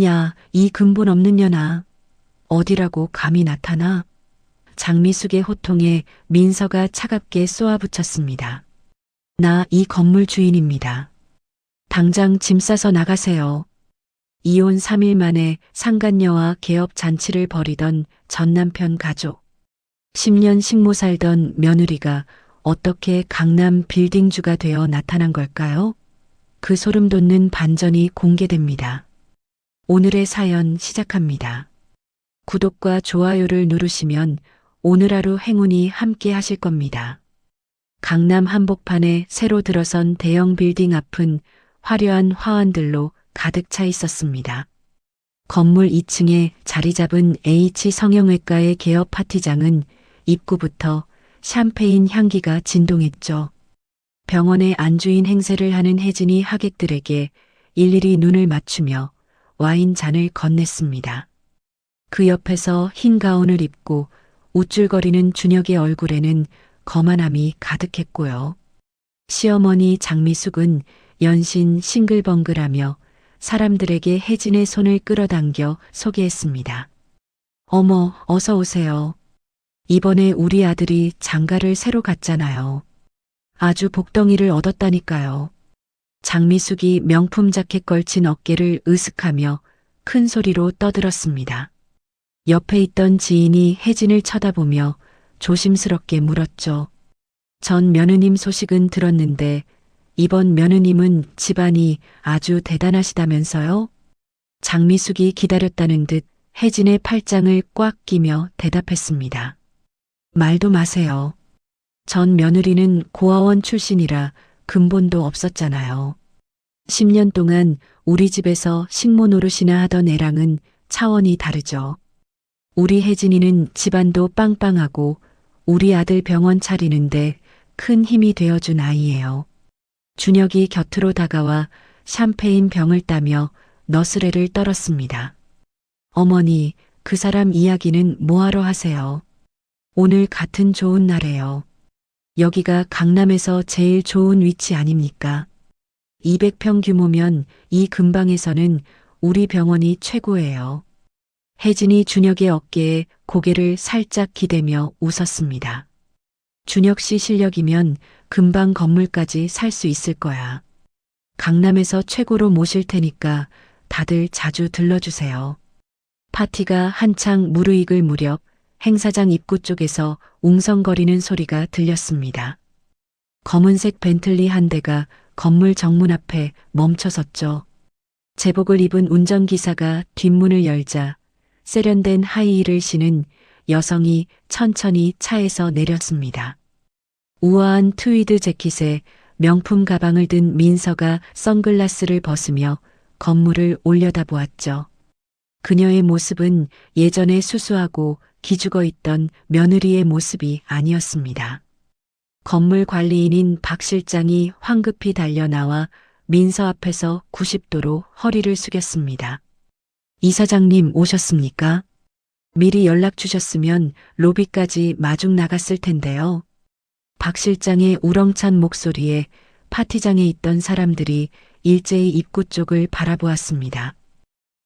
야, 이 근본 없는 년아. 어디라고 감히 나타나? 장미숙의 호통에 민서가 차갑게 쏘아붙였습니다. 나 이 건물 주인입니다. 당장 짐 싸서 나가세요. 이혼 3일 만에 상간녀와 개업 잔치를 벌이던 전 남편 가족. 10년 식모 살던 며느리가 어떻게 강남 빌딩주가 되어 나타난 걸까요? 그 소름 돋는 반전이 공개됩니다. 오늘의 사연 시작합니다. 구독과 좋아요를 누르시면 오늘 하루 행운이 함께 하실 겁니다. 강남 한복판에 새로 들어선 대형 빌딩 앞은 화려한 화환들로 가득 차 있었습니다. 건물 2층에 자리 잡은 H 성형외과의 개업 파티장은 입구부터 샴페인 향기가 진동했죠. 병원에 안주인 행세를 하는 혜진이 하객들에게 일일이 눈을 맞추며 와인 잔을 건넸습니다. 그 옆에서 흰 가운을 입고 우쭐거리는 준혁의 얼굴에는 거만함이 가득했고요. 시어머니 장미숙은 연신 싱글벙글하며 사람들에게 혜진의 손을 끌어당겨 소개했습니다. 어머, 어서 오세요. 이번에 우리 아들이 장가를 새로 갔잖아요. 아주 복덩이를 얻었다니까요. 장미숙이 명품 자켓 걸친 어깨를 으슥하며 큰 소리로 떠들었습니다. 옆에 있던 지인이 혜진을 쳐다보며 조심스럽게 물었죠. 전 며느님 소식은 들었는데 이번 며느님은 집안이 아주 대단하시다면서요? 장미숙이 기다렸다는 듯 혜진의 팔짱을 꽉 끼며 대답했습니다. 말도 마세요. 전 며느리는 고아원 출신이라 근본도 없었잖아요. 10년 동안 우리 집에서 식모 노릇이나 하던 애랑은 차원이 다르죠. 우리 혜진이는 집안도 빵빵하고 우리 아들 병원 차리는데 큰 힘이 되어준 아이예요. 준혁이 곁으로 다가와 샴페인 병을 따며 너스레를 떨었습니다. 어머니, 그 사람 이야기는 뭐하러 하세요? 오늘 같은 좋은 날에요. 여기가 강남에서 제일 좋은 위치 아닙니까? 200평 규모면 이 근방에서는 우리 병원이 최고예요. 혜진이 준혁의 어깨에 고개를 살짝 기대며 웃었습니다. 준혁 씨 실력이면 근방 건물까지 살 수 있을 거야. 강남에서 최고로 모실 테니까 다들 자주 들러주세요. 파티가 한창 무르익을 무렵 행사장 입구 쪽에서 웅성거리는 소리가 들렸습니다. 검은색 벤틀리 한 대가 건물 정문 앞에 멈춰섰죠. 제복을 입은 운전기사가 뒷문을 열자 세련된 하이힐을 신은 여성이 천천히 차에서 내렸습니다. 우아한 트위드 재킷에 명품 가방을 든 민서가 선글라스를 벗으며 건물을 올려다보았죠. 그녀의 모습은 예전에 수수하고 기죽어 있던 며느리의 모습이 아니었습니다. 건물 관리인인 박 실장이 황급히 달려나와 민서 앞에서 90도로 허리를 숙였습니다. 이사장님 오셨습니까? 미리 연락 주셨으면 로비까지 마중 나갔을 텐데요. 박 실장의 우렁찬 목소리에 파티장에 있던 사람들이 일제히 입구 쪽을 바라보았습니다.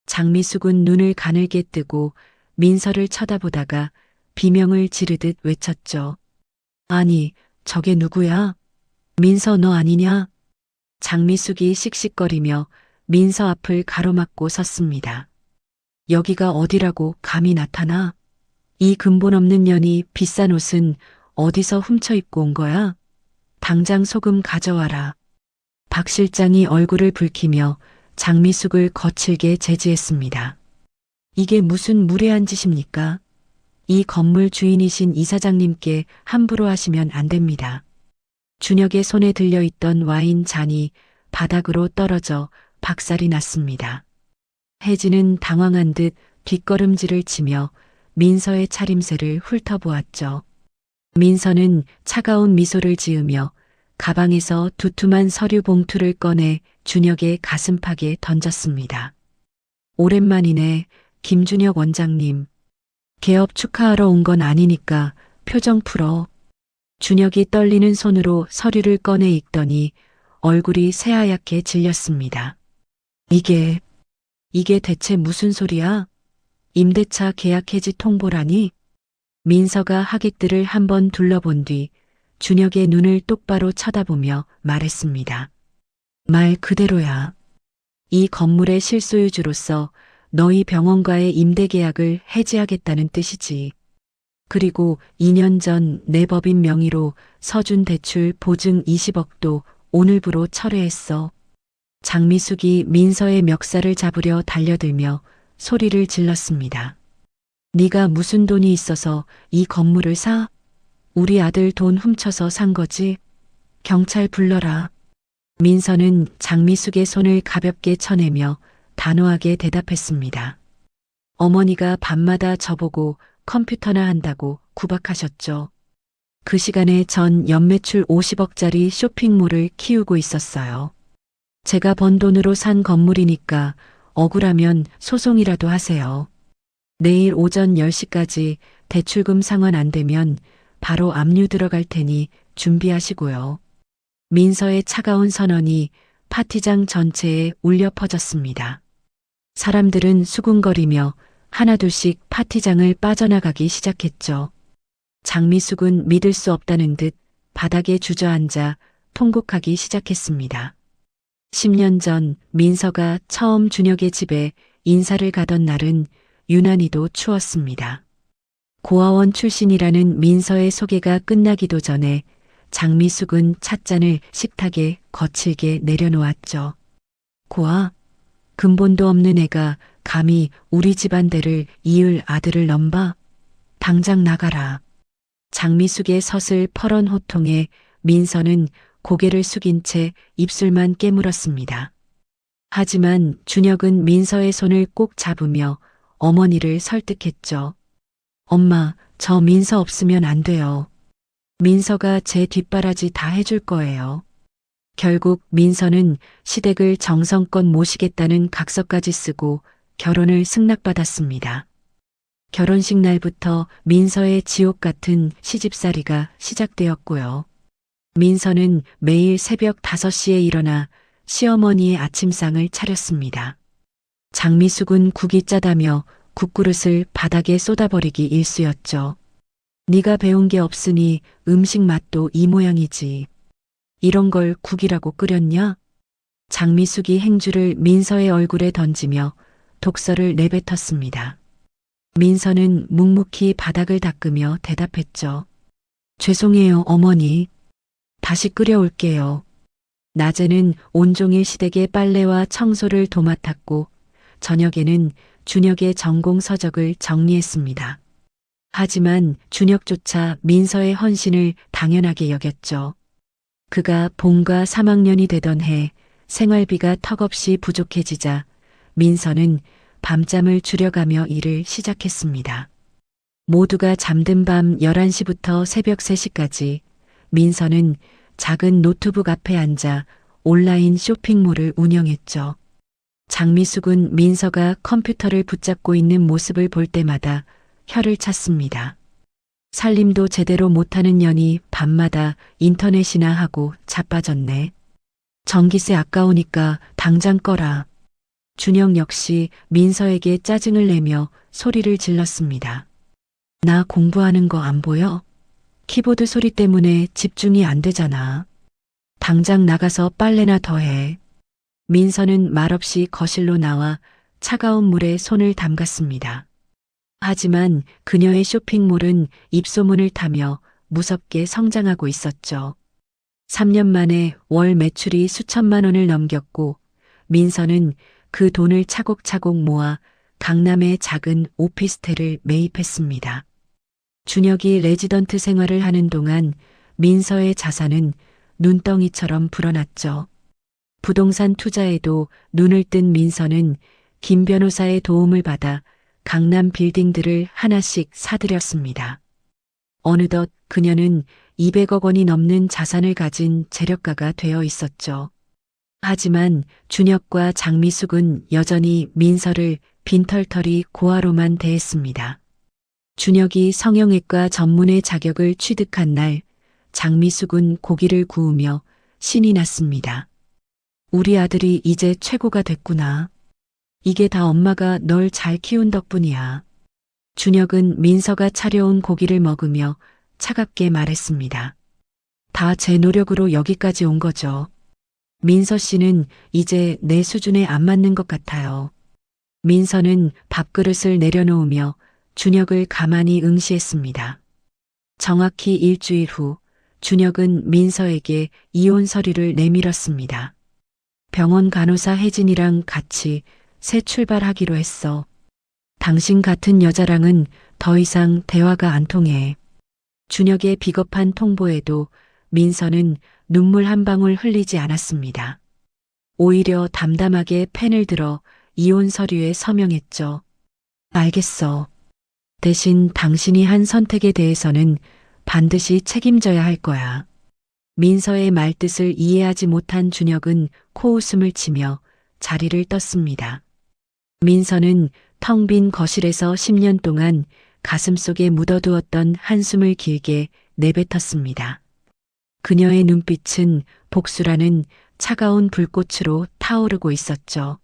장미숙은 눈을 가늘게 뜨고 민서를 쳐다보다가 비명을 지르듯 외쳤죠. 아니, 저게 누구야? 민서 너 아니냐? 장미숙이 씩씩거리며 민서 앞을 가로막고 섰습니다. 여기가 어디라고 감히 나타나? 이 근본 없는 년이 비싼 옷은 어디서 훔쳐 입고 온 거야? 당장 소금 가져와라. 박 실장이 얼굴을 붉히며 장미숙을 거칠게 제지했습니다. 이게 무슨 무례한 짓입니까? 이 건물 주인이신 이사장님께 함부로 하시면 안 됩니다. 준혁의 손에 들려있던 와인 잔이 바닥으로 떨어져 박살이 났습니다. 혜진은 당황한 듯 뒷걸음질을 치며 민서의 차림새를 훑어보았죠. 민서는 차가운 미소를 지으며 가방에서 두툼한 서류 봉투를 꺼내 준혁의 가슴팍에 던졌습니다. 오랜만이네, 김준혁 원장님. 개업 축하하러 온 건 아니니까 표정 풀어. 준혁이 떨리는 손으로 서류를 꺼내 읽더니 얼굴이 새하얗게 질렸습니다. 이게 대체 무슨 소리야? 임대차 계약 해지 통보라니? 민서가 하객들을 한번 둘러본 뒤 준혁의 눈을 똑바로 쳐다보며 말했습니다. 말 그대로야. 이 건물의 실소유주로서 너희 병원과의 임대 계약을 해지하겠다는 뜻이지. 그리고 2년 전 내 법인 명의로 서준 대출 보증 20억도 오늘부로 철회했어. 장미숙이 민서의 멱살을 잡으려 달려들며 소리를 질렀습니다. 네가 무슨 돈이 있어서 이 건물을 사? 우리 아들 돈 훔쳐서 산 거지? 경찰 불러라. 민서는 장미숙의 손을 가볍게 쳐내며 단호하게 대답했습니다. 어머니가 밤마다 저보고 컴퓨터나 한다고 구박하셨죠. 그 시간에 전 연매출 50억짜리 쇼핑몰을 키우고 있었어요. 제가 번 돈으로 산 건물이니까 억울하면 소송이라도 하세요. 내일 오전 10시까지 대출금 상환 안 되면 바로 압류 들어갈 테니 준비하시고요. 민서의 차가운 선언이 파티장 전체에 울려 퍼졌습니다. 사람들은 수군거리며 하나둘씩 파티장을 빠져나가기 시작했죠. 장미숙은 믿을 수 없다는 듯 바닥에 주저앉아 통곡하기 시작했습니다. 10년 전 민서가 처음 준혁의 집에 인사를 가던 날은 유난히도 추웠습니다. 고아원 출신이라는 민서의 소개가 끝나기도 전에 장미숙은 찻잔을 식탁에 거칠게 내려놓았죠. 고아, 근본도 없는 애가 감히 우리 집안대를 이을 아들을 넘봐? 당장 나가라. 장미숙의 서슬 퍼런 호통에 민서는 고개를 숙인 채 입술만 깨물었습니다. 하지만 준혁은 민서의 손을 꼭 잡으며 어머니를 설득했죠. 엄마, 저 민서 없으면 안 돼요. 민서가 제 뒷바라지 다 해줄 거예요. 결국 민서는 시댁을 정성껏 모시겠다는 각서까지 쓰고 결혼을 승낙받았습니다. 결혼식 날부터 민서의 지옥 같은 시집살이가 시작되었고요. 민서는 매일 새벽 5시에 일어나 시어머니의 아침상을 차렸습니다. 장미숙은 국이 짜다며 국그릇을 바닥에 쏟아버리기 일쑤였죠. 네가 배운 게 없으니 음식 맛도 이 모양이지. 이런 걸 국이라고 끓였냐? 장미숙이 행주를 민서의 얼굴에 던지며 독서를 내뱉었습니다. 민서는 묵묵히 바닥을 닦으며 대답했죠. 죄송해요, 어머니. 다시 끓여올게요. 낮에는 온종일 시댁의 빨래와 청소를 도맡았고 저녁에는 준혁의 전공 서적을 정리했습니다. 하지만 준혁조차 민서의 헌신을 당연하게 여겼죠. 그가 본과 3학년이 되던 해 생활비가 턱없이 부족해지자 민서는 밤잠을 줄여가며 일을 시작했습니다. 모두가 잠든 밤 11시부터 새벽 3시까지 민서는 작은 노트북 앞에 앉아 온라인 쇼핑몰을 운영했죠. 장미숙은 민서가 컴퓨터를 붙잡고 있는 모습을 볼 때마다 혀를 찼습니다. 살림도 제대로 못하는 년이 밤마다 인터넷이나 하고 자빠졌네. 전기세 아까우니까 당장 꺼라. 준혁 역시 민서에게 짜증을 내며 소리를 질렀습니다. 나 공부하는 거 안 보여? 키보드 소리 때문에 집중이 안 되잖아. 당장 나가서 빨래나 더 해. 민서는 말없이 거실로 나와 차가운 물에 손을 담갔습니다. 하지만 그녀의 쇼핑몰은 입소문을 타며 무섭게 성장하고 있었죠. 3년 만에 월 매출이 수천만 원을 넘겼고 민서는 그 돈을 차곡차곡 모아 강남의 작은 오피스텔을 매입했습니다. 준혁이 레지던트 생활을 하는 동안 민서의 자산은 눈덩이처럼 불어났죠. 부동산 투자에도 눈을 뜬 민서는 김 변호사의 도움을 받아 강남 빌딩들을 하나씩 사들였습니다. 어느덧 그녀는 200억 원이 넘는 자산을 가진 재력가가 되어 있었죠. 하지만 준혁과 장미숙은 여전히 민서를 빈털터리 고아로만 대했습니다. 준혁이 성형외과 전문의 자격을 취득한 날 장미숙은 고기를 구우며 신이 났습니다. 우리 아들이 이제 최고가 됐구나. 이게 다 엄마가 널 잘 키운 덕분이야. 준혁은 민서가 차려온 고기를 먹으며 차갑게 말했습니다. 다 제 노력으로 여기까지 온 거죠. 민서 씨는 이제 내 수준에 안 맞는 것 같아요. 민서는 밥그릇을 내려놓으며 준혁을 가만히 응시했습니다. 정확히 일주일 후 준혁은 민서에게 이혼 서류를 내밀었습니다. 병원 간호사 혜진이랑 같이 새 출발하기로 했어. 당신 같은 여자랑은 더 이상 대화가 안 통해. 준혁의 비겁한 통보에도 민서는 눈물 한 방울 흘리지 않았습니다. 오히려 담담하게 펜을 들어 이혼 서류에 서명했죠. 알겠어. 대신 당신이 한 선택에 대해서는 반드시 책임져야 할 거야. 민서의 말뜻을 이해하지 못한 준혁은 코웃음을 치며 자리를 떴습니다. 민서는 텅 빈 거실에서 10년 동안 가슴속에 묻어두었던 한숨을 길게 내뱉었습니다. 그녀의 눈빛은 복수라는 차가운 불꽃으로 타오르고 있었죠.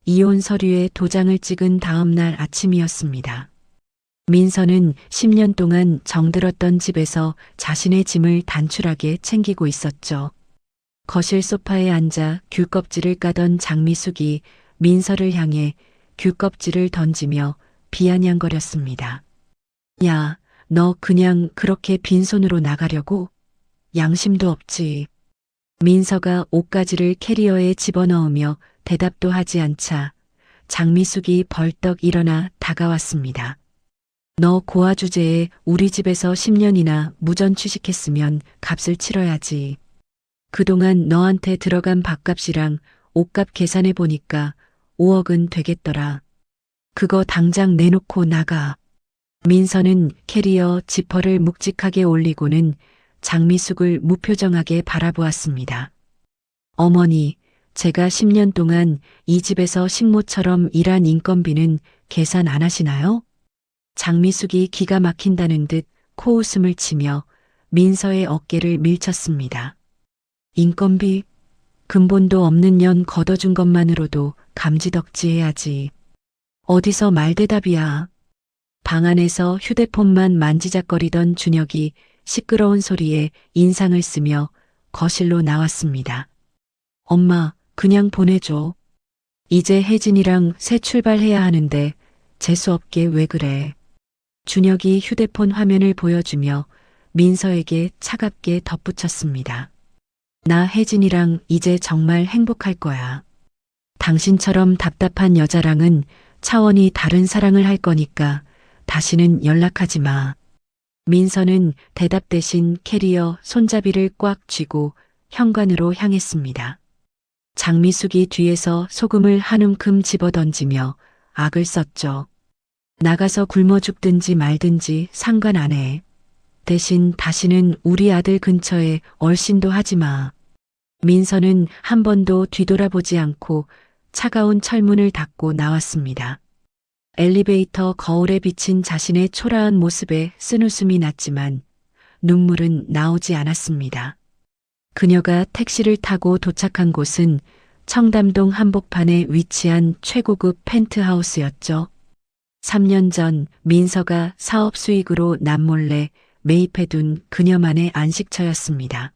이혼 서류에 도장을 찍은 다음 날 아침이었습니다. 민서는 10년 동안 정들었던 집에서 자신의 짐을 단출하게 챙기고 있었죠. 거실 소파에 앉아 귤껍질을 까던 장미숙이 민서를 향해 귤껍질을 던지며 비아냥거렸습니다. 야, 너 그냥 그렇게 빈손으로 나가려고? 양심도 없지. 민서가 옷가지를 캐리어에 집어넣으며 대답도 하지 않자 장미숙이 벌떡 일어나 다가왔습니다. 너 고아 주제에 우리 집에서 10년이나 무전 취식했으면 값을 치러야지. 그동안 너한테 들어간 밥값이랑 옷값 계산해 보니까 5억은 되겠더라. 그거 당장 내놓고 나가. 민서는 캐리어 지퍼를 묵직하게 올리고는 장미숙을 무표정하게 바라보았습니다. 어머니, 제가 10년 동안 이 집에서 식모처럼 일한 인건비는 계산 안 하시나요? 장미숙이 기가 막힌다는 듯 코웃음을 치며 민서의 어깨를 밀쳤습니다. 인건비? 근본도 없는 년 걷어준 것만으로도 감지덕지해야지. 어디서 말대답이야. 방 안에서 휴대폰만 만지작거리던 준혁이 시끄러운 소리에 인상을 쓰며 거실로 나왔습니다. 엄마, 그냥 보내줘. 이제 혜진이랑 새 출발해야 하는데 재수없게 왜 그래. 준혁이 휴대폰 화면을 보여주며 민서에게 차갑게 덧붙였습니다. 나 혜진이랑 이제 정말 행복할 거야. 당신처럼 답답한 여자랑은 차원이 다른 사랑을 할 거니까 다시는 연락하지 마. 민서는 대답 대신 캐리어 손잡이를 꽉 쥐고 현관으로 향했습니다. 장미숙이 뒤에서 소금을 한 움큼 집어던지며 악을 썼죠. 나가서 굶어 죽든지 말든지 상관 안 해. 대신 다시는 우리 아들 근처에 얼씬도 하지 마. 민서는 한 번도 뒤돌아보지 않고 차가운 철문을 닫고 나왔습니다. 엘리베이터 거울에 비친 자신의 초라한 모습에 쓴웃음이 났지만 눈물은 나오지 않았습니다. 그녀가 택시를 타고 도착한 곳은 청담동 한복판에 위치한 최고급 펜트하우스였죠. 3년 전 민서가 사업 수익으로 남몰래 매입해둔 그녀만의 안식처였습니다.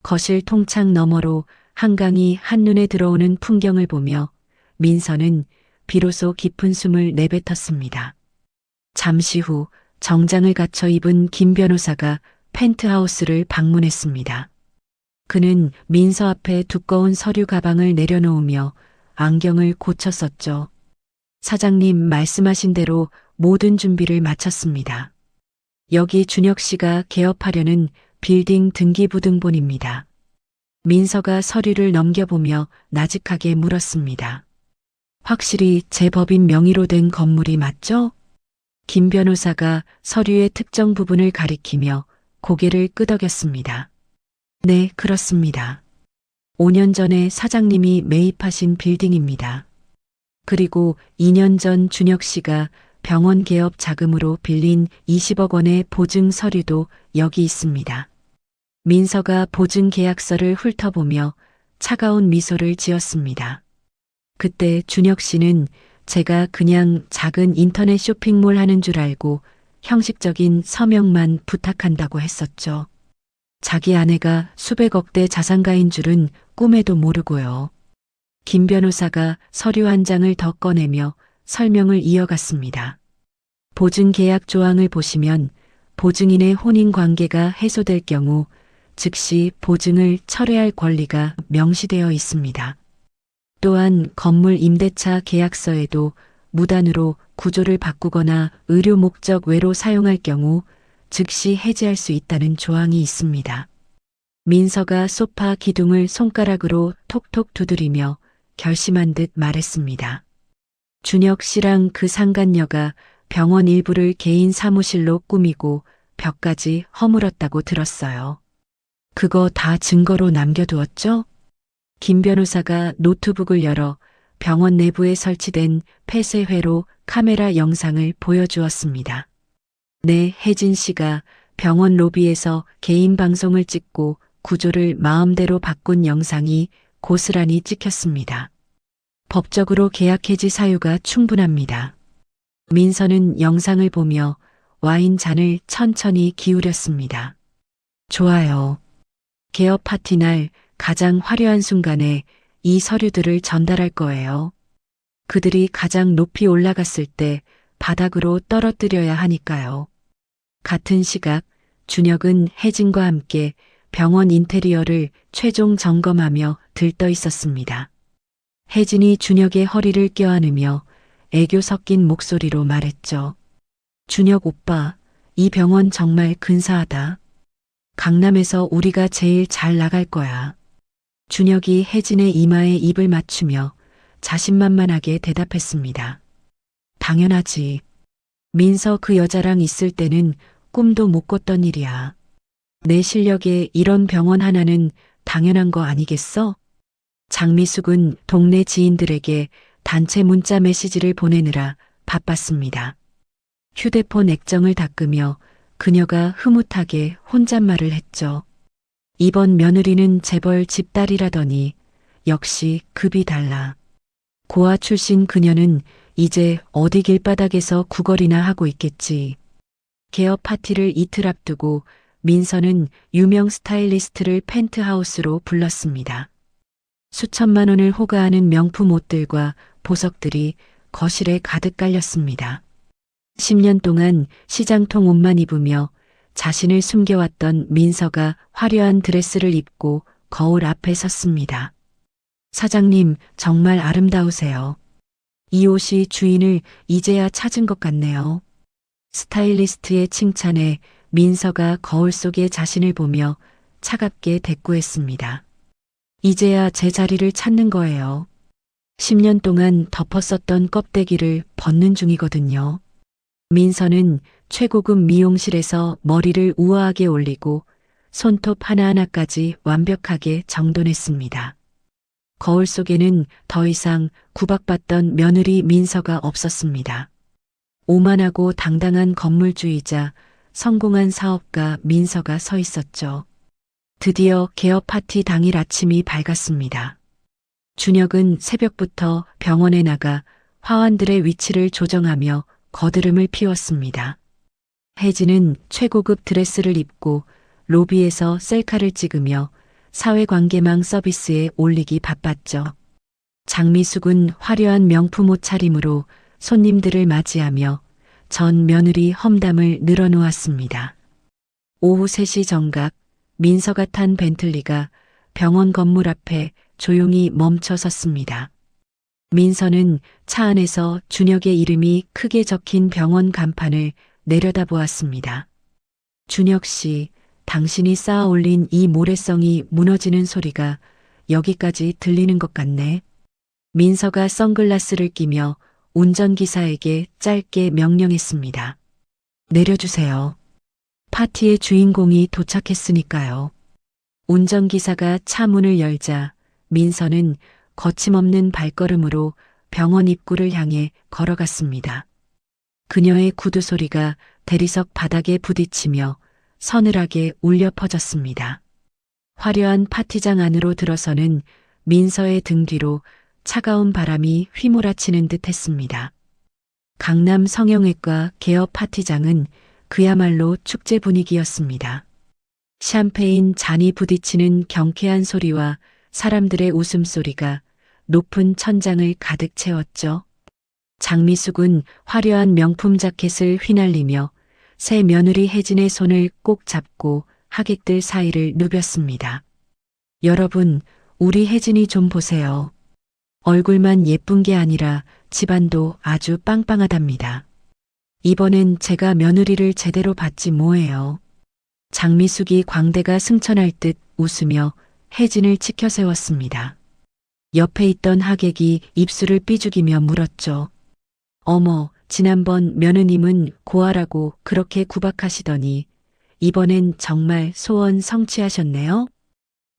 거실 통창 너머로 한강이 한눈에 들어오는 풍경을 보며 민서는 비로소 깊은 숨을 내뱉었습니다. 잠시 후 정장을 갖춰 입은 김 변호사가 펜트하우스를 방문했습니다. 그는 민서 앞에 두꺼운 서류 가방을 내려놓으며 안경을 고쳤었죠. 사장님 말씀하신 대로 모든 준비를 마쳤습니다. 여기 준혁 씨가 개업하려는 빌딩 등기부등본입니다. 민서가 서류를 넘겨보며 나직하게 물었습니다. 확실히 제 법인 명의로 된 건물이 맞죠? 김 변호사가 서류의 특정 부분을 가리키며 고개를 끄덕였습니다. 네, 그렇습니다. 5년 전에 사장님이 매입하신 빌딩입니다. 그리고 2년 전 준혁 씨가 병원 개업 자금으로 빌린 20억 원의 보증 서류도 여기 있습니다. 민서가 보증 계약서를 훑어보며 차가운 미소를 지었습니다. 그때 준혁 씨는 제가 그냥 작은 인터넷 쇼핑몰 하는 줄 알고 형식적인 서명만 부탁한다고 했었죠. 자기 아내가 수백억대 자산가인 줄은 꿈에도 모르고요. 김 변호사가 서류 한 장을 더 꺼내며 설명을 이어갔습니다. 보증 계약 조항을 보시면 보증인의 혼인 관계가 해소될 경우 즉시 보증을 철회할 권리가 명시되어 있습니다. 또한 건물 임대차 계약서에도 무단으로 구조를 바꾸거나 의료 목적 외로 사용할 경우 즉시 해지할 수 있다는 조항이 있습니다. 민서가 소파 기둥을 손가락으로 톡톡 두드리며 결심한 듯 말했습니다. 준혁 씨랑 그 상간녀가 병원 일부를 개인 사무실로 꾸미고 벽까지 허물었다고 들었어요. 그거 다 증거로 남겨두었죠? 김 변호사가 노트북을 열어 병원 내부에 설치된 폐쇄회로 카메라 영상을 보여주었습니다. 네, 혜진 씨가 병원 로비에서 개인 방송을 찍고 구조를 마음대로 바꾼 영상이 고스란히 찍혔습니다. 법적으로 계약 해지 사유가 충분합니다. 민서는 영상을 보며 와인 잔을 천천히 기울였습니다. 좋아요. 개업 파티 날 가장 화려한 순간에 이 서류들을 전달할 거예요. 그들이 가장 높이 올라갔을 때 바닥으로 떨어뜨려야 하니까요. 같은 시각 준혁은 혜진과 함께 병원 인테리어를 최종 점검하며 들떠 있었습니다. 혜진이 준혁의 허리를 껴안으며 애교 섞인 목소리로 말했죠. 준혁 오빠, 이 병원 정말 근사하다. 강남에서 우리가 제일 잘 나갈 거야. 준혁이 혜진의 이마에 입을 맞추며 자신만만하게 대답했습니다. 당연하지. 민서 그 여자랑 있을 때는 꿈도 못 꿨던 일이야. 내 실력에 이런 병원 하나는 당연한 거 아니겠어? 장미숙은 동네 지인들에게 단체 문자 메시지를 보내느라 바빴습니다. 휴대폰 액정을 닦으며 그녀가 흐뭇하게 혼잣말을 했죠. 이번 며느리는 재벌 집딸이라더니 역시 급이 달라. 고아 출신 그녀는 이제 어디 길바닥에서 구걸이나 하고 있겠지. 개업 파티를 이틀 앞두고 민서는 유명 스타일리스트를 펜트하우스로 불렀습니다. 수천만 원을 호가하는 명품 옷들과 보석들이 거실에 가득 깔렸습니다. 10년 동안 시장통 옷만 입으며 자신을 숨겨왔던 민서가 화려한 드레스를 입고 거울 앞에 섰습니다. 사장님, 정말 아름다우세요. 이 옷이 주인을 이제야 찾은 것 같네요. 스타일리스트의 칭찬에 민서가 거울 속의 자신을 보며 차갑게 대꾸했습니다. 이제야 제 자리를 찾는 거예요. 10년 동안 덮었었던 껍데기를 벗는 중이거든요. 민서는 최고급 미용실에서 머리를 우아하게 올리고 손톱 하나하나까지 완벽하게 정돈했습니다. 거울 속에는 더 이상 구박받던 며느리 민서가 없었습니다. 오만하고 당당한 건물주의자, 성공한 사업가 민서가 서 있었죠. 드디어 개업 파티 당일 아침이 밝았습니다. 준혁은 새벽부터 병원에 나가 화환들의 위치를 조정하며 거드름을 피웠습니다. 혜진은 최고급 드레스를 입고 로비에서 셀카를 찍으며 사회관계망 서비스에 올리기 바빴죠. 장미숙은 화려한 명품 옷차림으로 손님들을 맞이하며 전 며느리 험담을 늘어놓았습니다. 오후 3시 정각 민서가 탄 벤틀리가 병원 건물 앞에 조용히 멈춰 섰습니다. 민서는 차 안에서 준혁의 이름이 크게 적힌 병원 간판을 내려다보았습니다. 준혁 씨, 당신이 쌓아 올린 이 모래성이 무너지는 소리가 여기까지 들리는 것 같네. 민서가 선글라스를 끼며 운전기사에게 짧게 명령했습니다. 내려주세요. 파티의 주인공이 도착했으니까요. 운전기사가 차 문을 열자 민서는 거침없는 발걸음으로 병원 입구를 향해 걸어갔습니다. 그녀의 구두 소리가 대리석 바닥에 부딪히며 서늘하게 울려 퍼졌습니다. 화려한 파티장 안으로 들어서는 민서의 등 뒤로 차가운 바람이 휘몰아치는 듯 했습니다. 강남 성형외과 개업 파티장은 그야말로 축제 분위기였습니다. 샴페인 잔이 부딪히는 경쾌한 소리와 사람들의 웃음소리가 높은 천장을 가득 채웠죠. 장미숙은 화려한 명품 자켓을 휘날리며 새 며느리 혜진의 손을 꼭 잡고 하객들 사이를 누볐습니다. 여러분, 우리 혜진이 좀 보세요. 얼굴만 예쁜 게 아니라 집안도 아주 빵빵하답니다. 이번엔 제가 며느리를 제대로 받지 뭐예요. 장미숙이 광대가 승천할 듯 웃으며 혜진을 치켜 세웠습니다. 옆에 있던 하객이 입술을 삐죽이며 물었죠. 어머, 지난번 며느님은 고아라고 그렇게 구박하시더니 이번엔 정말 소원 성취하셨네요.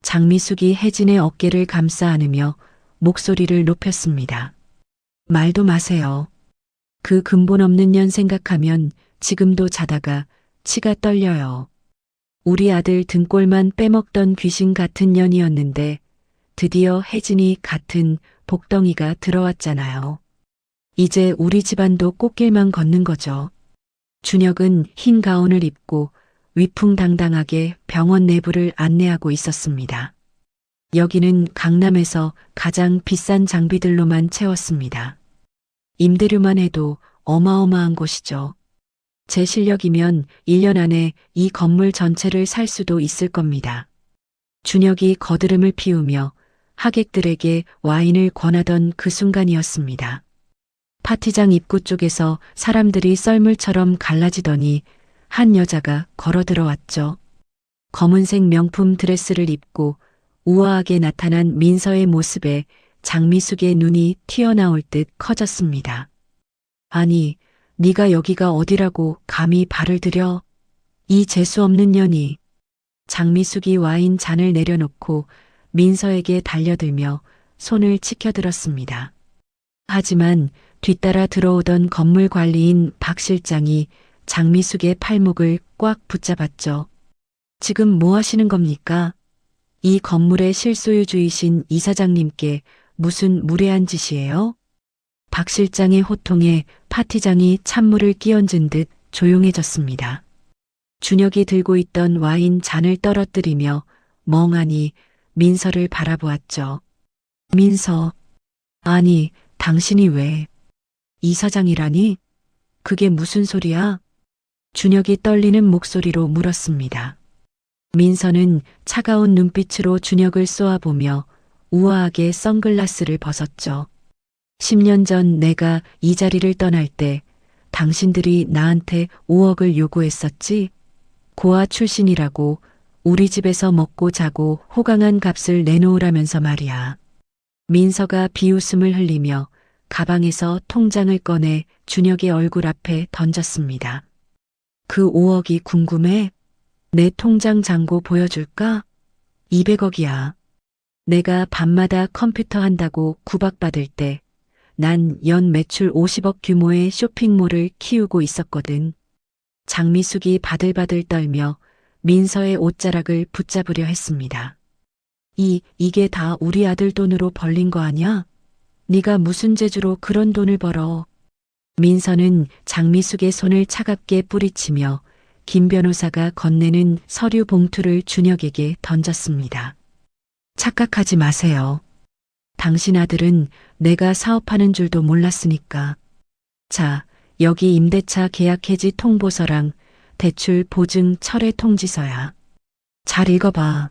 장미숙이 혜진의 어깨를 감싸 안으며 목소리를 높였습니다. 말도 마세요. 그 근본 없는 년 생각하면 지금도 자다가 치가 떨려요. 우리 아들 등골만 빼먹던 귀신 같은 년이었는데 드디어 혜진이 같은 복덩이가 들어왔잖아요. 이제 우리 집안도 꽃길만 걷는 거죠. 준혁은 흰 가운을 입고 위풍당당하게 병원 내부를 안내하고 있었습니다. 여기는 강남에서 가장 비싼 장비들로만 채웠습니다. 임대료만 해도 어마어마한 곳이죠. 제 실력이면 1년 안에 이 건물 전체를 살 수도 있을 겁니다. 준혁이 거드름을 피우며 하객들에게 와인을 권하던 그 순간이었습니다. 파티장 입구 쪽에서 사람들이 썰물처럼 갈라지더니 한 여자가 걸어 들어왔죠. 검은색 명품 드레스를 입고 우아하게 나타난 민서의 모습에 장미숙의 눈이 튀어나올 듯 커졌습니다. 아니, 네가 여기가 어디라고 감히 발을 들여? 이 재수없는 년이. 장미숙이 와인 잔을 내려놓고 민서에게 달려들며 손을 치켜들었습니다. 하지만 뒤따라 들어오던 건물 관리인 박 실장이 장미숙의 팔목을 꽉 붙잡았죠. 지금 뭐 하시는 겁니까? 이 건물의 실소유주이신 이사장님께 무슨 무례한 짓이에요? 박 실장의 호통에 파티장이 찬물을 끼얹은 듯 조용해졌습니다. 준혁이 들고 있던 와인 잔을 떨어뜨리며 멍하니 민서를 바라보았죠. 민서, 아니, 당신이 왜? 이사장이라니? 그게 무슨 소리야? 준혁이 떨리는 목소리로 물었습니다. 민서는 차가운 눈빛으로 준혁을 쏘아보며 우아하게 선글라스를 벗었죠. 10년 전 내가 이 자리를 떠날 때 당신들이 나한테 5억을 요구했었지? 고아 출신이라고 우리 집에서 먹고 자고 호강한 값을 내놓으라면서 말이야. 민서가 비웃음을 흘리며 가방에서 통장을 꺼내 준혁의 얼굴 앞에 던졌습니다. 그 5억이 궁금해? 내 통장 잔고 보여줄까? 200억이야. 내가 밤마다 컴퓨터 한다고 구박받을 때 난 연 매출 50억 규모의 쇼핑몰을 키우고 있었거든. 장미숙이 바들바들 떨며 민서의 옷자락을 붙잡으려 했습니다. 이게 다 우리 아들 돈으로 벌린 거 아냐? 네가 무슨 재주로 그런 돈을 벌어? 민서는 장미숙의 손을 차갑게 뿌리치며 김 변호사가 건네는 서류 봉투를 준혁에게 던졌습니다. 착각하지 마세요. 당신 아들은 내가 사업하는 줄도 몰랐으니까. 자, 여기 임대차 계약 해지 통보서랑 대출 보증 철회 통지서야. 잘 읽어봐.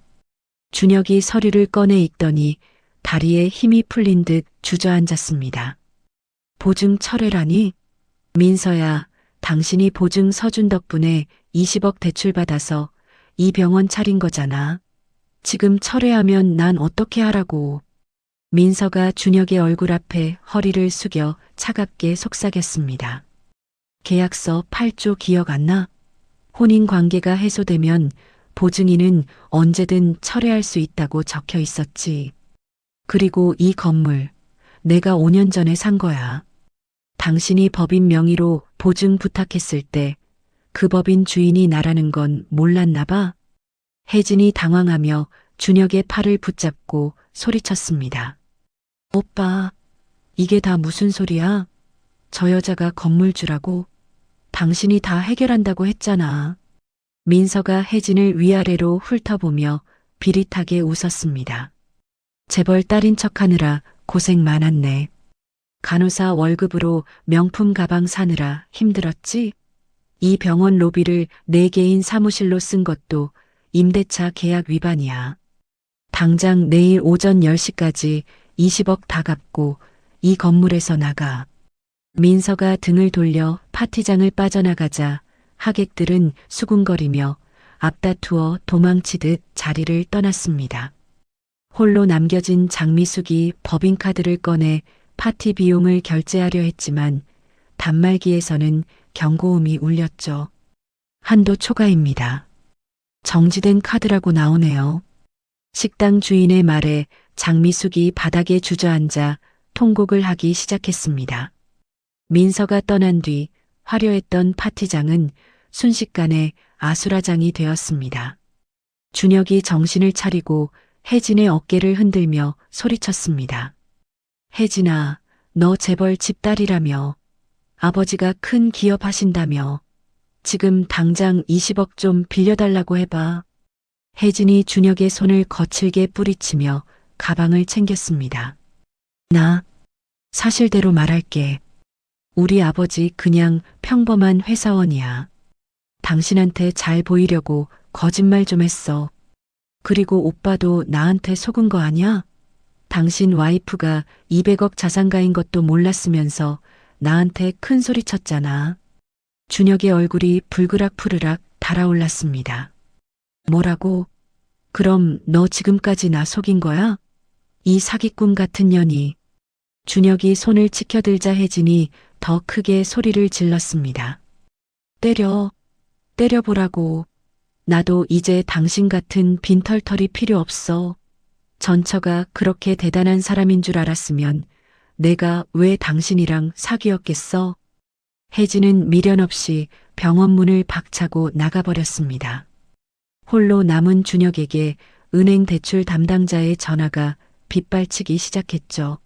준혁이 서류를 꺼내 읽더니 다리에 힘이 풀린 듯 주저앉았습니다. 보증 철회라니? 민서야, 당신이 보증 서준 덕분에 20억 대출받아서 이 병원 차린 거잖아. 지금 철회하면 난 어떻게 하라고. 민서가 준혁의 얼굴 앞에 허리를 숙여 차갑게 속삭였습니다. 계약서 8조 기억 안 나? 혼인 관계가 해소되면 보증인은 언제든 철회할 수 있다고 적혀 있었지. 그리고 이 건물, 내가 5년 전에 산 거야. 당신이 법인 명의로 보증 부탁했을 때 그 법인 주인이 나라는 건 몰랐나 봐. 혜진이 당황하며 준혁의 팔을 붙잡고 소리쳤습니다. 오빠, 이게 다 무슨 소리야? 저 여자가 건물주라고? 당신이 다 해결한다고 했잖아. 민서가 혜진을 위아래로 훑어보며 비릿하게 웃었습니다. 재벌 딸인 척하느라 고생 많았네. 간호사 월급으로 명품 가방 사느라 힘들었지? 이 병원 로비를 내 개인 사무실로 쓴 것도 임대차 계약 위반이야. 당장 내일 오전 10시까지 20억 다 갚고 이 건물에서 나가. 민서가 등을 돌려 파티장을 빠져나가자 하객들은 수군거리며 앞다투어 도망치듯 자리를 떠났습니다. 홀로 남겨진 장미숙이 법인카드를 꺼내 파티 비용을 결제하려 했지만 단말기에서는 경고음이 울렸죠. 한도 초과입니다. 정지된 카드라고 나오네요. 식당 주인의 말에 장미숙이 바닥에 주저앉아 통곡을 하기 시작했습니다. 민서가 떠난 뒤 화려했던 파티장은 순식간에 아수라장이 되었습니다. 준혁이 정신을 차리고 혜진의 어깨를 흔들며 소리쳤습니다. 혜진아, 너 재벌 집딸이라며. 아버지가 큰 기업 하신다며. 지금 당장 20억 좀 빌려달라고 해봐. 혜진이 준혁의 손을 거칠게 뿌리치며 가방을 챙겼습니다. 나 사실대로 말할게. 우리 아버지 그냥 평범한 회사원이야. 당신한테 잘 보이려고 거짓말 좀 했어. 그리고 오빠도 나한테 속은 거 아냐? 당신 와이프가 200억 자산가인 것도 몰랐으면서 나한테 큰 소리 쳤잖아. 준혁의 얼굴이 불그락푸르락 달아올랐습니다. 뭐라고? 그럼 너 지금까지 나 속인 거야? 이 사기꾼 같은 년이. 준혁이 손을 치켜들자 혜진이 더 크게 소리를 질렀습니다. 때려보라고. 나도 이제 당신 같은 빈털털이 필요 없어. 전처가 그렇게 대단한 사람인 줄 알았으면 내가 왜 당신이랑 사귀었겠어? 혜진은 미련 없이 병원 문을 박차고 나가버렸습니다. 홀로 남은 준혁에게 은행 대출 담당자의 전화가 빗발치기 시작했죠.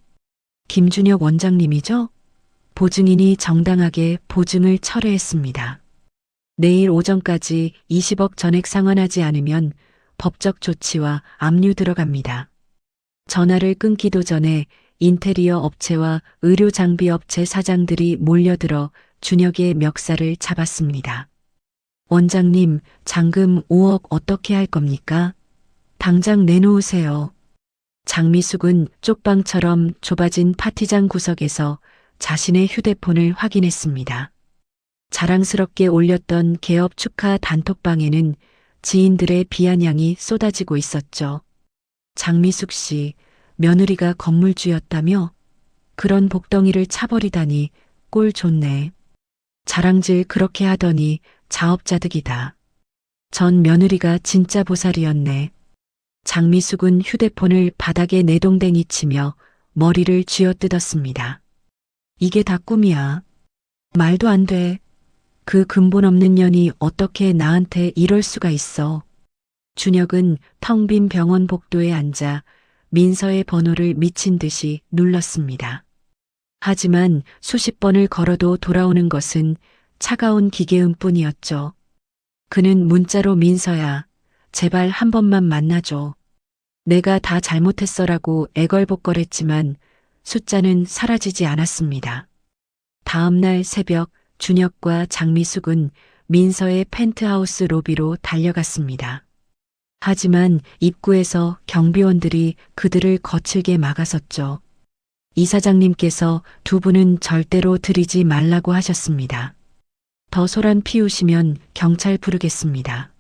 김준혁 원장님이죠? 보증인이 정당하게 보증을 철회했습니다. 내일 오전까지 20억 전액 상환하지 않으면 법적 조치와 압류 들어갑니다. 전화를 끊기도 전에 인테리어 업체와 의료 장비 업체 사장들이 몰려들어 준혁의 멱살을 잡았습니다. 원장님, 잔금 5억 어떻게 할 겁니까? 당장 내놓으세요. 장미숙은 쪽방처럼 좁아진 파티장 구석에서 자신의 휴대폰을 확인했습니다. 자랑스럽게 올렸던 개업 축하 단톡방에는 지인들의 비아냥이 쏟아지고 있었죠. 장미숙 씨, 며느리가 건물주였다며? 그런 복덩이를 차버리다니 꼴 좋네. 자랑질 그렇게 하더니 자업자득이다. 전 며느리가 진짜 보살이었네. 장미숙은 휴대폰을 바닥에 내동댕이 치며 머리를 쥐어뜯었습니다. 이게 다 꿈이야. 말도 안 돼. 그 근본 없는 년이 어떻게 나한테 이럴 수가 있어. 준혁은 텅 빈 병원 복도에 앉아 민서의 번호를 미친 듯이 눌렀습니다. 하지만 수십 번을 걸어도 돌아오는 것은 차가운 기계음뿐이었죠. 그는 문자로 민서야, 제발 한 번만 만나줘. 내가 다 잘못했어라고 애걸복걸했지만 숫자는 사라지지 않았습니다. 다음 날 새벽 준혁과 장미숙은 민서의 펜트하우스 로비로 달려갔습니다. 하지만 입구에서 경비원들이 그들을 거칠게 막아섰죠. 이사장님께서 두 분은 절대로 들이지 말라고 하셨습니다. 더 소란 피우시면 경찰 부르겠습니다.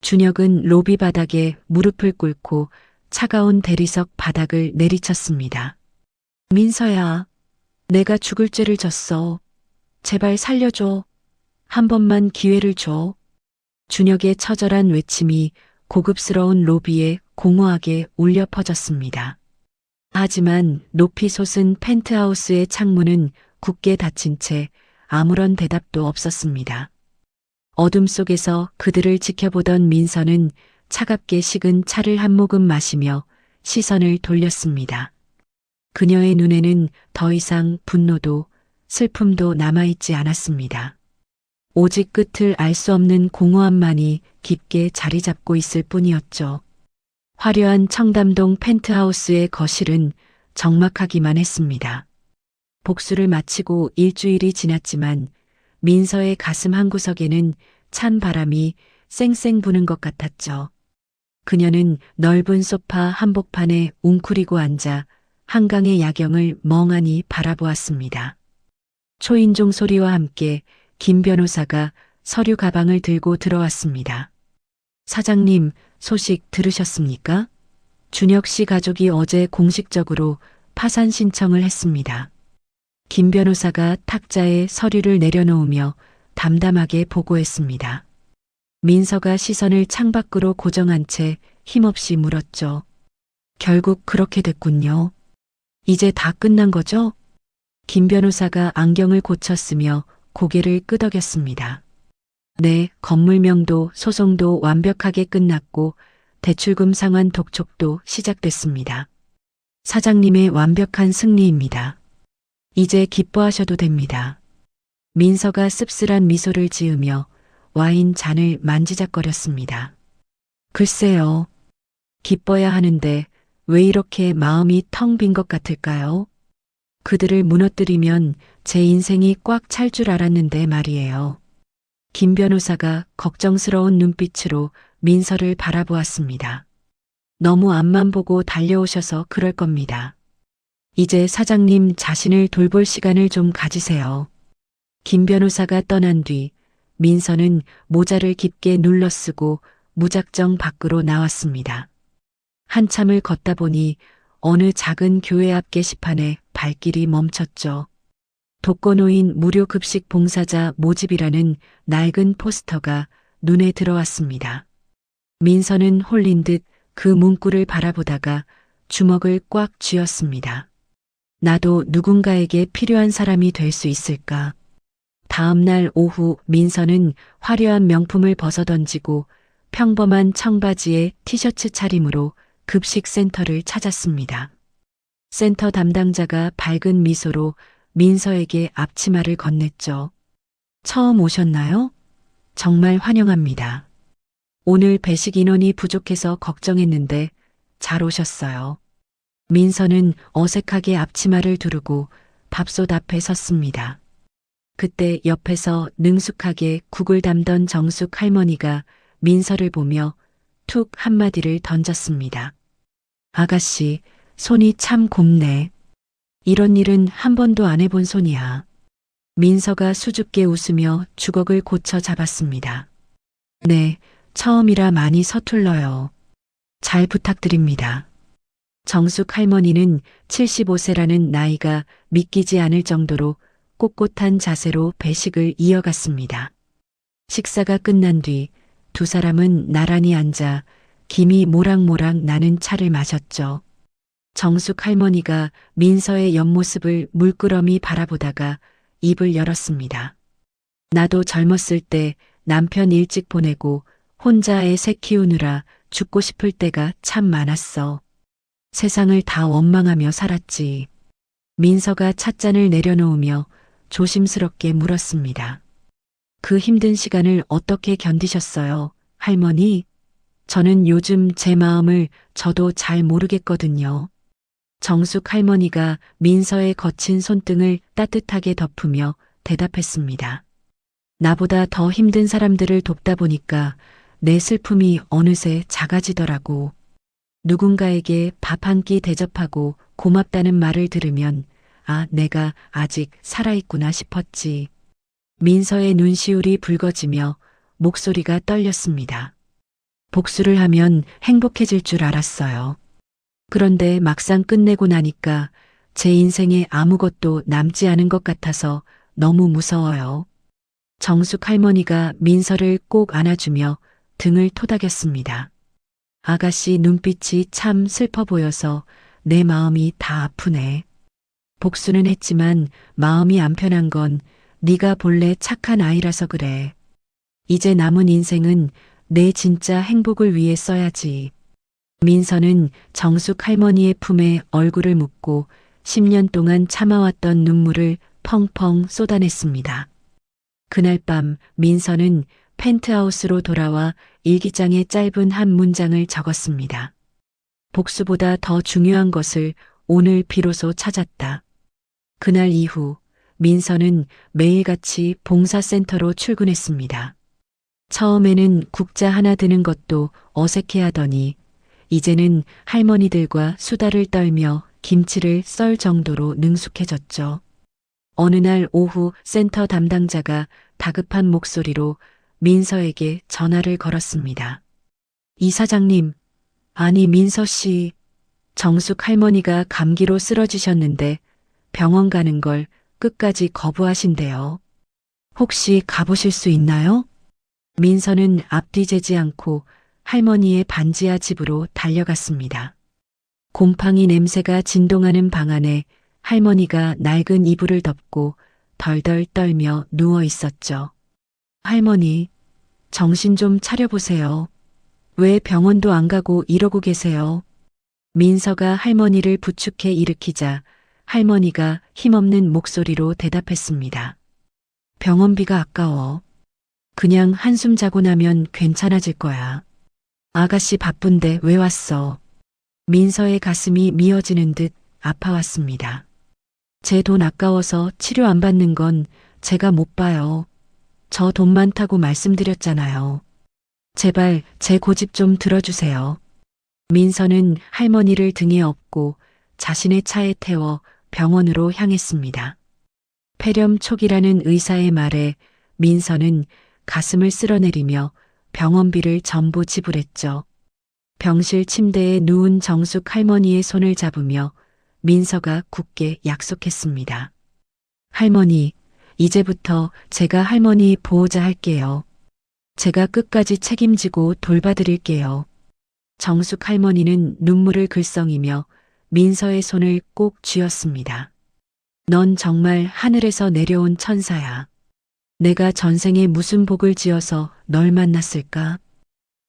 준혁은 로비 바닥에 무릎을 꿇고 차가운 대리석 바닥을 내리쳤습니다. 민서야, 내가 죽을 죄를 졌어. 제발 살려줘. 한 번만 기회를 줘. 준혁의 처절한 외침이 고급스러운 로비에 공허하게 울려 퍼졌습니다. 하지만 높이 솟은 펜트하우스의 창문은 굳게 닫힌 채 아무런 대답도 없었습니다. 어둠 속에서 그들을 지켜보던 민서는 차갑게 식은 차를 한 모금 마시며 시선을 돌렸습니다. 그녀의 눈에는 더 이상 분노도 슬픔도 남아있지 않았습니다. 오직 끝을 알 수 없는 공허함만이 깊게 자리 잡고 있을 뿐이었죠. 화려한 청담동 펜트하우스의 거실은 적막하기만 했습니다. 복수를 마치고 일주일이 지났지만 민서의 가슴 한구석에는 찬 바람이 쌩쌩 부는 것 같았죠. 그녀는 넓은 소파 한복판에 웅크리고 앉아 한강의 야경을 멍하니 바라보았습니다. 초인종 소리와 함께 김 변호사가 서류 가방을 들고 들어왔습니다. 사장님, 소식 들으셨습니까? 준혁 씨 가족이 어제 공식적으로 파산 신청을 했습니다. 김 변호사가 탁자에 서류를 내려놓으며 담담하게 보고했습니다. 민서가 시선을 창밖으로 고정한 채 힘없이 물었죠. 결국 그렇게 됐군요. 이제 다 끝난 거죠? 김 변호사가 안경을 고쳤으며 고개를 끄덕였습니다. 네, 건물명도 소송도 완벽하게 끝났고 대출금 상환 독촉도 시작됐습니다. 사장님의 완벽한 승리입니다. 이제 기뻐하셔도 됩니다. 민서가 씁쓸한 미소를 지으며 와인 잔을 만지작거렸습니다. 글쎄요. 기뻐야 하는데 왜 이렇게 마음이 텅 빈 것 같을까요? 그들을 무너뜨리면 제 인생이 꽉 찰 줄 알았는데 말이에요. 김 변호사가 걱정스러운 눈빛으로 민서를 바라보았습니다. 너무 앞만 보고 달려오셔서 그럴 겁니다. 이제 사장님 자신을 돌볼 시간을 좀 가지세요. 김 변호사가 떠난 뒤 민서는 모자를 깊게 눌러쓰고 무작정 밖으로 나왔습니다. 한참을 걷다 보니 어느 작은 교회 앞 게시판에 발길이 멈췄죠. 독거노인 무료 급식 봉사자 모집이라는 낡은 포스터가 눈에 들어왔습니다. 민서는 홀린 듯 그 문구를 바라보다가 주먹을 꽉 쥐었습니다. 나도 누군가에게 필요한 사람이 될 수 있을까? 다음 날 오후 민서는 화려한 명품을 벗어던지고 평범한 청바지에 티셔츠 차림으로 급식센터를 찾았습니다. 센터 담당자가 밝은 미소로 민서에게 앞치마를 건넸죠. 처음 오셨나요? 정말 환영합니다. 오늘 배식 인원이 부족해서 걱정했는데 잘 오셨어요. 민서는 어색하게 앞치마를 두르고 밥솥 앞에 섰습니다. 그때 옆에서 능숙하게 국을 담던 정숙 할머니가 민서를 보며 툭 한마디를 던졌습니다. 아가씨, 손이 참 곱네. 이런 일은 한 번도 안 해본 손이야. 민서가 수줍게 웃으며 주걱을 고쳐 잡았습니다. 네, 처음이라 많이 서툴러요. 잘 부탁드립니다. 정숙 할머니는 75세라는 나이가 믿기지 않을 정도로 꼿꼿한 자세로 배식을 이어갔습니다. 식사가 끝난 뒤 두 사람은 나란히 앉아 김이 모락모락 나는 차를 마셨죠. 정숙 할머니가 민서의 옆모습을 물끄러미 바라보다가 입을 열었습니다. 나도 젊었을 때 남편 일찍 보내고 혼자 애 셋 키우느라 죽고 싶을 때가 참 많았어. 세상을 다 원망하며 살았지. 민서가 찻잔을 내려놓으며 조심스럽게 물었습니다. 그 힘든 시간을 어떻게 견디셨어요, 할머니? 저는 요즘 제 마음을 저도 잘 모르겠거든요. 정숙 할머니가 민서의 거친 손등을 따뜻하게 덮으며 대답했습니다. 나보다 더 힘든 사람들을 돕다 보니까 내 슬픔이 어느새 작아지더라고. 누군가에게 밥 한 끼 대접하고 고맙다는 말을 들으면 아, 내가 아직 살아있구나 싶었지. 민서의 눈시울이 붉어지며 목소리가 떨렸습니다. 복수를 하면 행복해질 줄 알았어요. 그런데 막상 끝내고 나니까 제 인생에 아무것도 남지 않은 것 같아서 너무 무서워요. 정숙 할머니가 민서를 꼭 안아주며 등을 토닥였습니다. 아가씨 눈빛이 참 슬퍼 보여서 내 마음이 다 아프네. 복수는 했지만 마음이 안 편한 건 네가 본래 착한 아이라서 그래. 이제 남은 인생은 내 진짜 행복을 위해 써야지. 민서는 정숙 할머니의 품에 얼굴을 묻고 10년 동안 참아왔던 눈물을 펑펑 쏟아냈습니다. 그날 밤 민서는 펜트하우스로 돌아와 일기장에 짧은 한 문장을 적었습니다. 복수보다 더 중요한 것을 오늘 비로소 찾았다. 그날 이후 민서는 매일같이 봉사센터로 출근했습니다. 처음에는 국자 하나 드는 것도 어색해하더니 이제는 할머니들과 수다를 떨며 김치를 썰 정도로 능숙해졌죠. 어느 날 오후 센터 담당자가 다급한 목소리로 민서에게 전화를 걸었습니다. 이사장님, 아니 민서 씨, 정숙 할머니가 감기로 쓰러지셨는데 병원 가는 걸 끝까지 거부하신대요. 혹시 가보실 수 있나요? 민서는 앞뒤 재지 않고 할머니의 반지하 집으로 달려갔습니다. 곰팡이 냄새가 진동하는 방 안에 할머니가 낡은 이불을 덮고 덜덜 떨며 누워 있었죠. 할머니, 정신 좀 차려보세요. 왜 병원도 안 가고 이러고 계세요? 민서가 할머니를 부축해 일으키자 할머니가 힘없는 목소리로 대답했습니다. 병원비가 아까워. 그냥 한숨 자고 나면 괜찮아질 거야. 아가씨 바쁜데 왜 왔어? 민서의 가슴이 미어지는 듯 아파왔습니다. 제 돈 아까워서 치료 안 받는 건 제가 못 봐요. 저 돈 많다고 말씀드렸잖아요. 제발 제 고집 좀 들어주세요. 민서는 할머니를 등에 업고 자신의 차에 태워 병원으로 향했습니다. 폐렴 초기라는 의사의 말에 민서는 가슴을 쓸어내리며 병원비를 전부 지불했죠. 병실 침대에 누운 정숙 할머니의 손을 잡으며 민서가 굳게 약속했습니다. 할머니, 이제부터 제가 할머니 보호자 할게요. 제가 끝까지 책임지고 돌봐드릴게요. 정숙 할머니는 눈물을 글썽이며 민서의 손을 꼭 쥐었습니다. 넌 정말 하늘에서 내려온 천사야. 내가 전생에 무슨 복을 지어서 널 만났을까?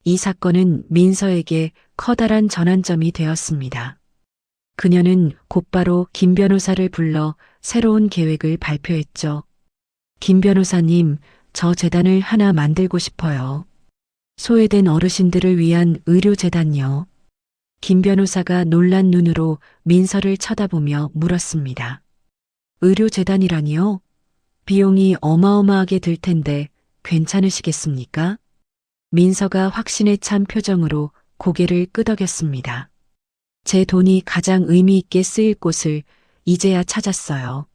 이 사건은 민서에게 커다란 전환점이 되었습니다. 그녀는 곧바로 김 변호사를 불러 새로운 계획을 발표했죠. 김 변호사님, 저 재단을 하나 만들고 싶어요. 소외된 어르신들을 위한 의료재단요. 김 변호사가 놀란 눈으로 민서를 쳐다보며 물었습니다. 의료재단이라니요? 비용이 어마어마하게 들 텐데 괜찮으시겠습니까? 민서가 확신에 찬 표정으로 고개를 끄덕였습니다. 제 돈이 가장 의미 있게 쓰일 곳을 이제야 찾았어요.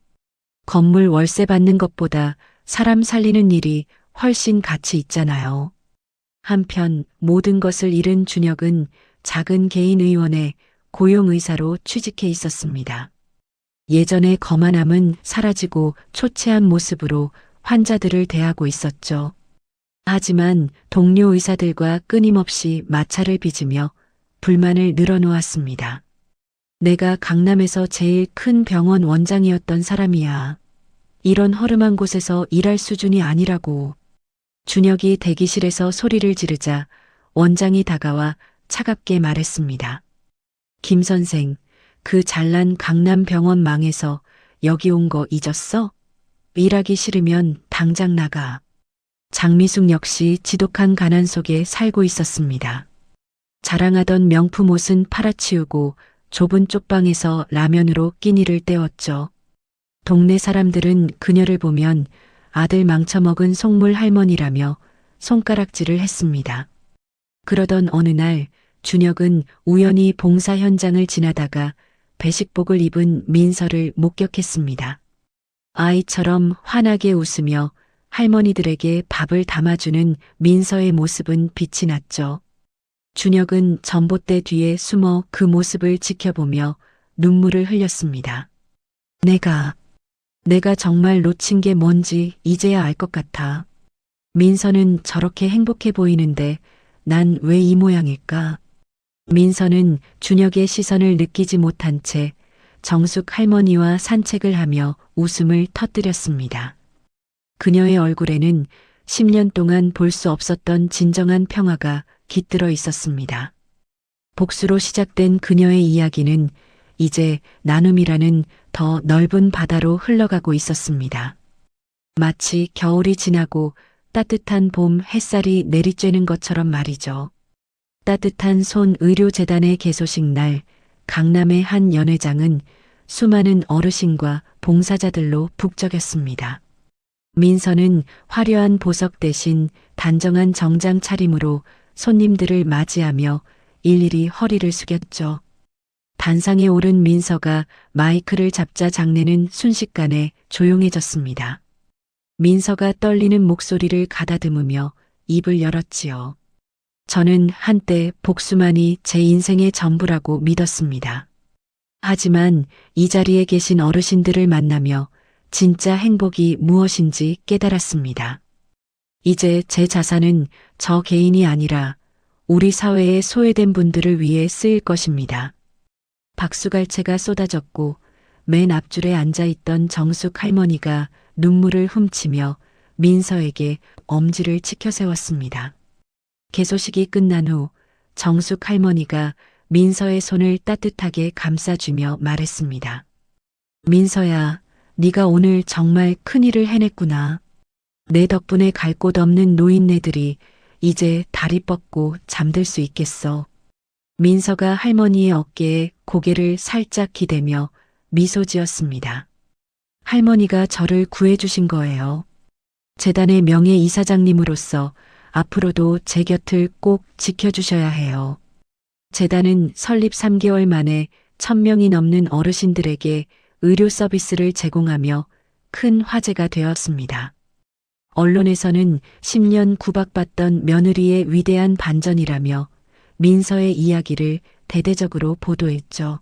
건물 월세 받는 것보다 사람 살리는 일이 훨씬 가치 있잖아요. 한편 모든 것을 잃은 준혁은 작은 개인 의원에 고용의사로 취직해 있었습니다. 예전의 거만함은 사라지고 초췌한 모습으로 환자들을 대하고 있었죠. 하지만 동료 의사들과 끊임없이 마찰을 빚으며 불만을 늘어놓았습니다. 내가 강남에서 제일 큰 병원 원장이었던 사람이야. 이런 허름한 곳에서 일할 수준이 아니라고. 준혁이 대기실에서 소리를 지르자 원장이 다가와 차갑게 말했습니다. 김 선생, 그 잘난 강남병원 망해서 여기 온 거 잊었어? 일하기 싫으면 당장 나가. 장미숙 역시 지독한 가난 속에 살고 있었습니다. 자랑하던 명품 옷은 팔아치우고 좁은 쪽방에서 라면으로 끼니를 때웠죠. 동네 사람들은 그녀를 보면 아들 망쳐먹은 속물 할머니라며 손가락질을 했습니다. 그러던 어느 날 준혁은 우연히 봉사 현장을 지나다가 배식복을 입은 민서를 목격했습니다. 아이처럼 환하게 웃으며 할머니들에게 밥을 담아주는 민서의 모습은 빛이 났죠. 준혁은 전봇대 뒤에 숨어 그 모습을 지켜보며 눈물을 흘렸습니다. 내가 정말 놓친 게 뭔지 이제야 알 것 같아. 민서는 저렇게 행복해 보이는데 난 왜 이 모양일까? 민서는 준혁의 시선을 느끼지 못한 채 정숙 할머니와 산책을 하며 웃음을 터뜨렸습니다. 그녀의 얼굴에는 10년 동안 볼 수 없었던 진정한 평화가 깃들어 있었습니다. 복수로 시작된 그녀의 이야기는 이제 나눔이라는 더 넓은 바다로 흘러가고 있었습니다. 마치 겨울이 지나고 따뜻한 봄 햇살이 내리쬐는 것처럼 말이죠. 따뜻한 손 의료재단의 개소식 날 강남의 한 연회장은 수많은 어르신과 봉사자들로 북적였습니다. 민서는 화려한 보석 대신 단정한 정장 차림으로 손님들을 맞이하며 일일이 허리를 숙였죠. 단상에 오른 민서가 마이크를 잡자 장내는 순식간에 조용해졌습니다. 민서가 떨리는 목소리를 가다듬으며 입을 열었지요. 저는 한때 복수만이 제 인생의 전부라고 믿었습니다. 하지만 이 자리에 계신 어르신들을 만나며 진짜 행복이 무엇인지 깨달았습니다. 이제 제 자산은 저 개인이 아니라 우리 사회의 소외된 분들을 위해 쓰일 것입니다. 박수갈채가 쏟아졌고 맨 앞줄에 앉아있던 정숙 할머니가 눈물을 훔치며 민서에게 엄지를 치켜 세웠습니다. 개소식이 끝난 후 정숙 할머니가 민서의 손을 따뜻하게 감싸주며 말했습니다. 민서야, 네가 오늘 정말 큰일을 해냈구나. 내 덕분에 갈 곳 없는 노인네들이 이제 다리 뻗고 잠들 수 있겠어. 민서가 할머니의 어깨에 고개를 살짝 기대며 미소 지었습니다. 할머니가 저를 구해주신 거예요. 재단의 명예 이사장님으로서 앞으로도 제 곁을 꼭 지켜주셔야 해요. 재단은 설립 3개월 만에 1000명이 넘는 어르신들에게 의료 서비스를 제공하며 큰 화제가 되었습니다. 언론에서는 10년 구박받던 며느리의 위대한 반전이라며 민서의 이야기를 대대적으로 보도했죠.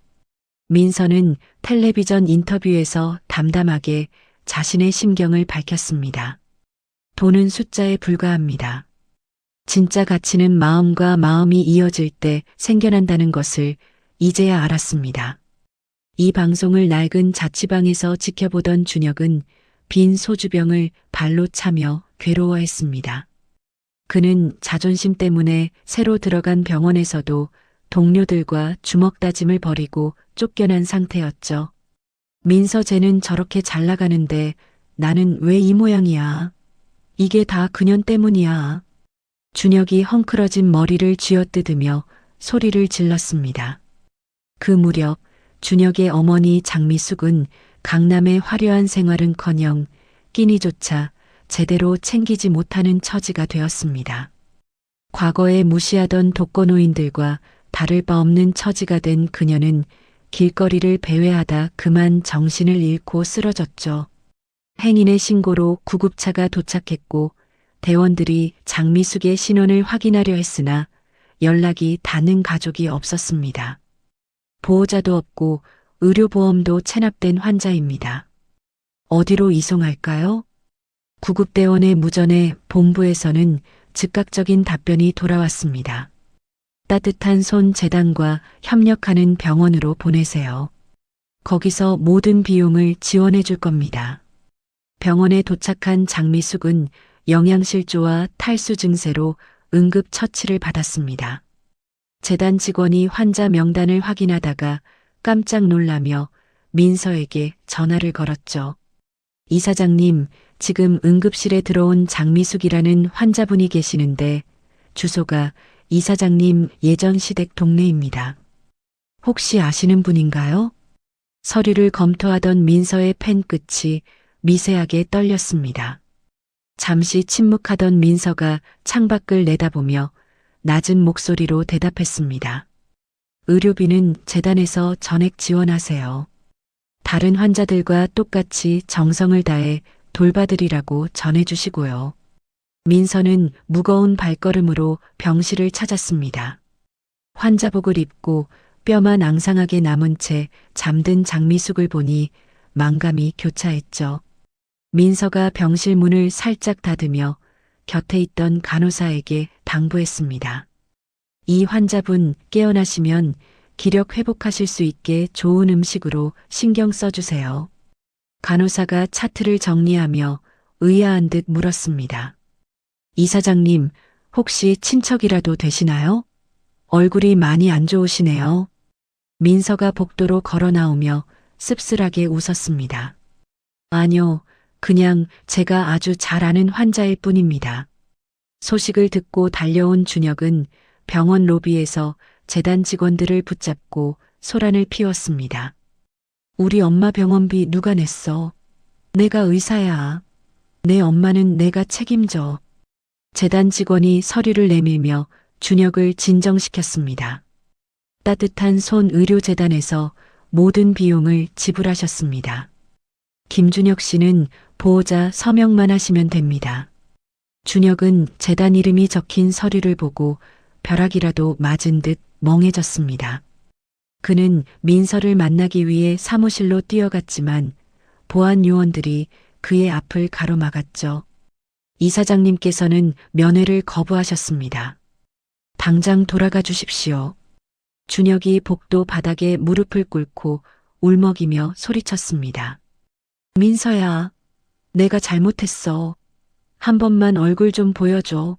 민서는 텔레비전 인터뷰에서 담담하게 자신의 심경을 밝혔습니다. 돈은 숫자에 불과합니다. 진짜 가치는 마음과 마음이 이어질 때 생겨난다는 것을 이제야 알았습니다. 이 방송을 낡은 자취방에서 지켜보던 준혁은 빈 소주병을 발로 차며 괴로워했습니다. 그는 자존심 때문에 새로 들어간 병원에서도 동료들과 주먹다짐을 벌이고 쫓겨난 상태였죠. 민서 쟤는 저렇게 잘 나가는데 나는 왜 이 모양이야. 이게 다 그년 때문이야. 준혁이 헝클어진 머리를 쥐어뜯으며 소리를 질렀습니다. 그 무렵 준혁의 어머니 장미숙은 강남의 화려한 생활은커녕 끼니조차 제대로 챙기지 못하는 처지가 되었습니다. 과거에 무시하던 독거노인들과 다를 바 없는 처지가 된 그녀는 길거리를 배회하다 그만 정신을 잃고 쓰러졌죠. 행인의 신고로 구급차가 도착했고 대원들이 장미숙의 신원을 확인하려 했으나 연락이 닿는 가족이 없었습니다. 보호자도 없고 의료보험도 체납된 환자입니다. 어디로 이송할까요? 구급대원의 무전에 본부에서는 즉각적인 답변이 돌아왔습니다. 따뜻한 손 재단과 협력하는 병원으로 보내세요. 거기서 모든 비용을 지원해 줄 겁니다. 병원에 도착한 장미숙은 영양실조와 탈수 증세로 응급 처치를 받았습니다. 재단 직원이 환자 명단을 확인하다가 깜짝 놀라며 민서에게 전화를 걸었죠. 이사장님, 지금 응급실에 들어온 장미숙이라는 환자분이 계시는데 주소가 이사장님 예전 시댁 동네입니다. 혹시 아시는 분인가요? 서류를 검토하던 민서의 펜 끝이 미세하게 떨렸습니다. 잠시 침묵하던 민서가 창밖을 내다보며 낮은 목소리로 대답했습니다. 의료비는 재단에서 전액 지원하세요. 다른 환자들과 똑같이 정성을 다해 돌봐드리라고 전해주시고요. 민서는 무거운 발걸음으로 병실을 찾았습니다. 환자복을 입고 뼈만 앙상하게 남은 채 잠든 장미숙을 보니 만감이 교차했죠. 민서가 병실 문을 살짝 닫으며 곁에 있던 간호사에게 당부했습니다. 이 환자분 깨어나시면 기력 회복하실 수 있게 좋은 음식으로 신경 써주세요. 간호사가 차트를 정리하며 의아한 듯 물었습니다. 이사장님, 혹시 친척이라도 되시나요? 얼굴이 많이 안 좋으시네요. 민서가 복도로 걸어 나오며 씁쓸하게 웃었습니다. 아니요, 그냥 제가 아주 잘 아는 환자일 뿐입니다. 소식을 듣고 달려온 준혁은 병원 로비에서 재단 직원들을 붙잡고 소란을 피웠습니다. 우리 엄마 병원비 누가 냈어? 내가 의사야. 내 엄마는 내가 책임져. 재단 직원이 서류를 내밀며 준혁을 진정시켰습니다. 따뜻한 손 의료재단에서 모든 비용을 지불하셨습니다. 김준혁 씨는 보호자 서명만 하시면 됩니다. 준혁은 재단 이름이 적힌 서류를 보고 벼락이라도 맞은 듯 멍해졌습니다. 그는 민서를 만나기 위해 사무실로 뛰어갔지만 보안 요원들이 그의 앞을 가로막았죠. 이사장님께서는 면회를 거부하셨습니다. 당장 돌아가 주십시오. 준혁이 복도 바닥에 무릎을 꿇고 울먹이며 소리쳤습니다. 민서야, 내가 잘못했어. 한 번만 얼굴 좀 보여줘.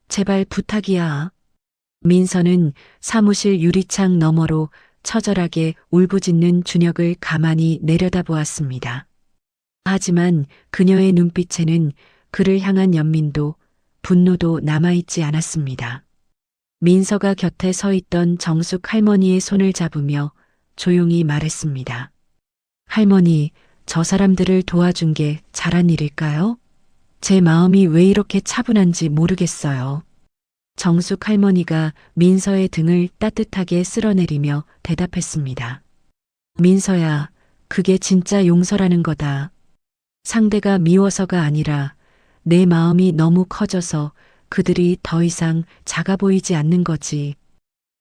제발 부탁이야. 민서는 사무실 유리창 너머로 처절하게 울부짖는 준혁을 가만히 내려다보았습니다. 하지만 그녀의 눈빛에는 그를 향한 연민도 분노도 남아있지 않았습니다. 민서가 곁에 서 있던 정숙 할머니의 손을 잡으며 조용히 말했습니다. 할머니, 저 사람들을 도와준 게 잘한 일일까요? 제 마음이 왜 이렇게 차분한지 모르겠어요. 정숙 할머니가 민서의 등을 따뜻하게 쓸어내리며 대답했습니다. 민서야, 그게 진짜 용서라는 거다. 상대가 미워서가 아니라 내 마음이 너무 커져서 그들이 더 이상 작아 보이지 않는 거지.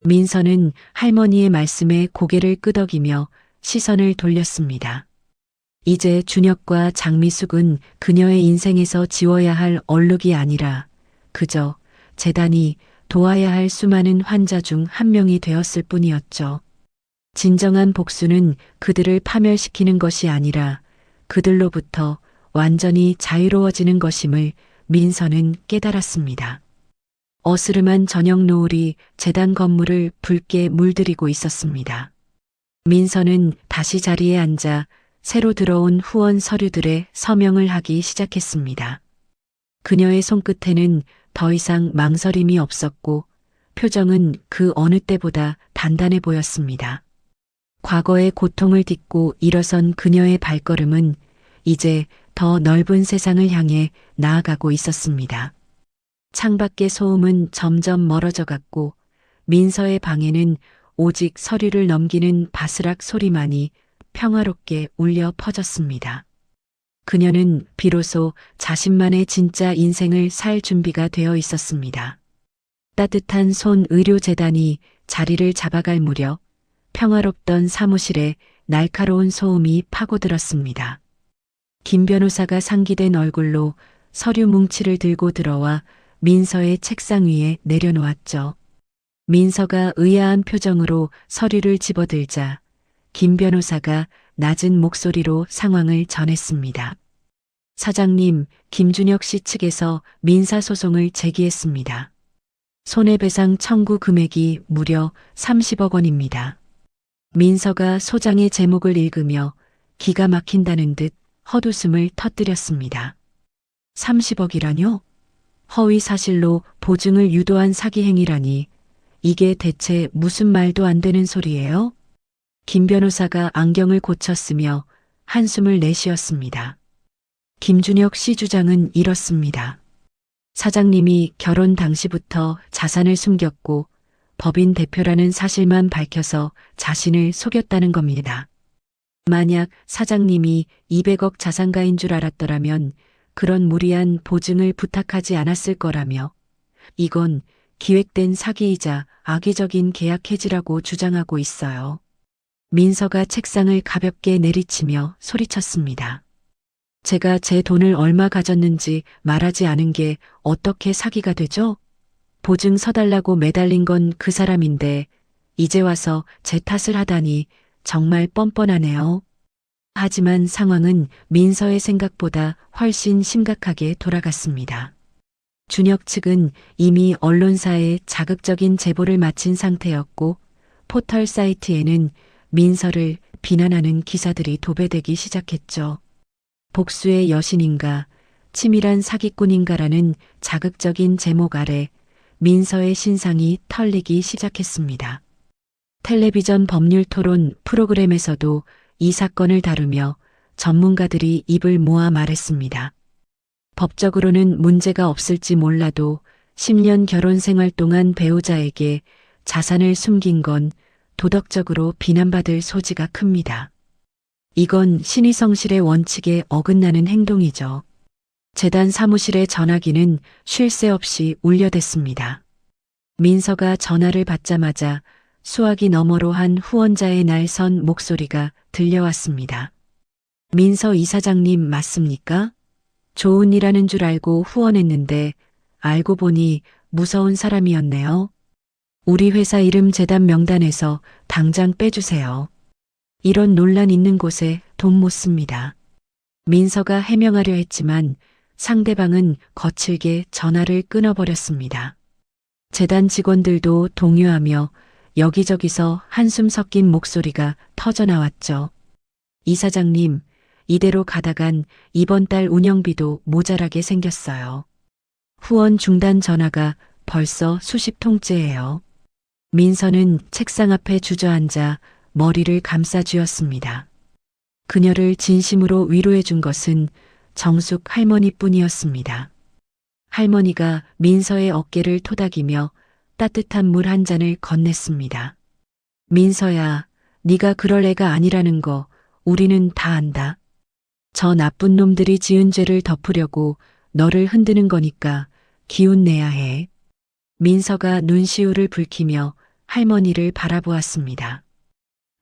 민서는 할머니의 말씀에 고개를 끄덕이며 시선을 돌렸습니다. 이제 준혁과 장미숙은 그녀의 인생에서 지워야 할 얼룩이 아니라 그저 재단이 도와야 할 수많은 환자 중 한 명이 되었을 뿐이었죠. 진정한 복수는 그들을 파멸시키는 것이 아니라 그들로부터 완전히 자유로워지는 것임을 민서는 깨달았습니다. 어스름한 저녁 노을이 재단 건물을 붉게 물들이고 있었습니다. 민서는 다시 자리에 앉아 새로 들어온 후원 서류들의 서명을 하기 시작했습니다. 그녀의 손끝에는 더 이상 망설임이 없었고 표정은 그 어느 때보다 단단해 보였습니다. 과거의 고통을 딛고 일어선 그녀의 발걸음은 이제 더 넓은 세상을 향해 나아가고 있었습니다. 창밖의 소음은 점점 멀어져 갔고 민서의 방에는 오직 서류를 넘기는 바스락 소리만이 평화롭게 울려 퍼졌습니다. 그녀는 비로소 자신만의 진짜 인생을 살 준비가 되어 있었습니다. 따뜻한 손 의료재단이 자리를 잡아갈 무렵 평화롭던 사무실에 날카로운 소음이 파고들었습니다. 김 변호사가 상기된 얼굴로 서류 뭉치를 들고 들어와 민서의 책상 위에 내려놓았죠. 민서가 의아한 표정으로 서류를 집어들자 김 변호사가 낮은 목소리로 상황을 전했습니다. 사장님, 김준혁 씨 측에서 민사소송을 제기했습니다. 손해배상 청구 금액이 무려 30억 원입니다. 민서가 소장의 제목을 읽으며 기가 막힌다는 듯 헛웃음을 터뜨렸습니다. 30억이라뇨? 허위 사실로 보증을 유도한 사기 행위라니 이게 대체 무슨 말도 안 되는 소리예요? 김 변호사가 안경을 고쳤으며 한숨을 내쉬었습니다. 김준혁 씨 주장은 이렇습니다. 사장님이 결혼 당시부터 자산을 숨겼고 법인 대표라는 사실만 밝혀서 자신을 속였다는 겁니다. 만약 사장님이 200억 자산가인 줄 알았더라면 그런 무리한 보증을 부탁하지 않았을 거라며 이건 기획된 사기이자 악의적인 계약 해지라고 주장하고 있어요. 민서가 책상을 가볍게 내리치며 소리쳤습니다. 제가 제 돈을 얼마 가졌는지 말하지 않은 게 어떻게 사기가 되죠? 보증 서달라고 매달린 건 그 사람인데 이제 와서 제 탓을 하다니 정말 뻔뻔하네요. 하지만 상황은 민서의 생각보다 훨씬 심각하게 돌아갔습니다. 준혁 측은 이미 언론사에 자극적인 제보를 마친 상태였고 포털 사이트에는 민서를 비난하는 기사들이 도배되기 시작했죠. 복수의 여신인가, 치밀한 사기꾼인가라는 자극적인 제목 아래 민서의 신상이 털리기 시작했습니다. 텔레비전 법률 토론 프로그램에서도 이 사건을 다루며 전문가들이 입을 모아 말했습니다. 법적으로는 문제가 없을지 몰라도 10년 결혼 생활 동안 배우자에게 자산을 숨긴 건 도덕적으로 비난받을 소지가 큽니다. 이건 신의성실의 원칙에 어긋나는 행동이죠. 재단 사무실의 전화기는 쉴 새 없이 울려댔습니다. 민서가 전화를 받자마자 수화기 너머로 한 후원자의 날선 목소리가 들려왔습니다. 민서 이사장님 맞습니까? 좋은 일 하는 줄 알고 후원했는데 알고 보니 무서운 사람이었네요. 우리 회사 이름 재단 명단에서 당장 빼주세요. 이런 논란 있는 곳에 돈 못 씁니다. 민서가 해명하려 했지만 상대방은 거칠게 전화를 끊어버렸습니다. 재단 직원들도 동요하며 여기저기서 한숨 섞인 목소리가 터져나왔죠. 이사장님, 이대로 가다간 이번 달 운영비도 모자라게 생겼어요. 후원 중단 전화가 벌써 수십 통째예요. 민서는 책상 앞에 주저앉아 머리를 감싸쥐었습니다. 그녀를 진심으로 위로해 준 것은 정숙 할머니뿐이었습니다. 할머니가 민서의 어깨를 토닥이며 따뜻한 물 한 잔을 건넸습니다. 민서야, 네가 그럴 애가 아니라는 거 우리는 다 안다. 저 나쁜 놈들이 지은 죄를 덮으려고 너를 흔드는 거니까 기운 내야 해. 민서가 눈시울을 붉히며 할머니를 바라보았습니다.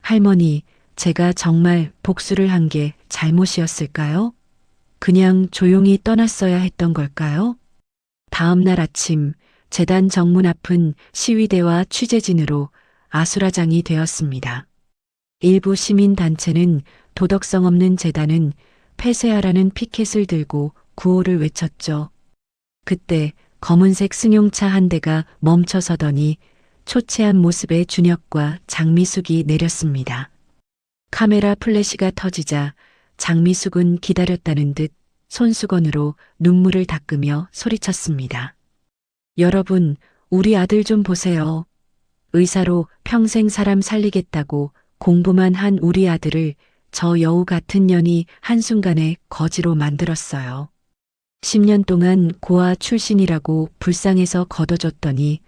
할머니, 제가 정말 복수를 한 게 잘못이었을까요? 그냥 조용히 떠났어야 했던 걸까요? 다음 날 아침 재단 정문 앞은 시위대와 취재진으로 아수라장이 되었습니다. 일부 시민단체는 도덕성 없는 재단은 폐쇄하라는 피켓을 들고 구호를 외쳤죠. 그때 검은색 승용차 한 대가 멈춰서더니 초췌한 모습의 준혁과 장미숙이 내렸습니다. 카메라 플래시가 터지자 장미숙은 기다렸다는 듯 손수건으로 눈물을 닦으며 소리쳤습니다. 여러분, 우리 아들 좀 보세요. 의사로 평생 사람 살리겠다고 공부만 한 우리 아들을 저 여우 같은 년이 한순간에 거지로 만들었어요. 10년 동안 고아 출신이라고 불쌍해서 걷어줬더니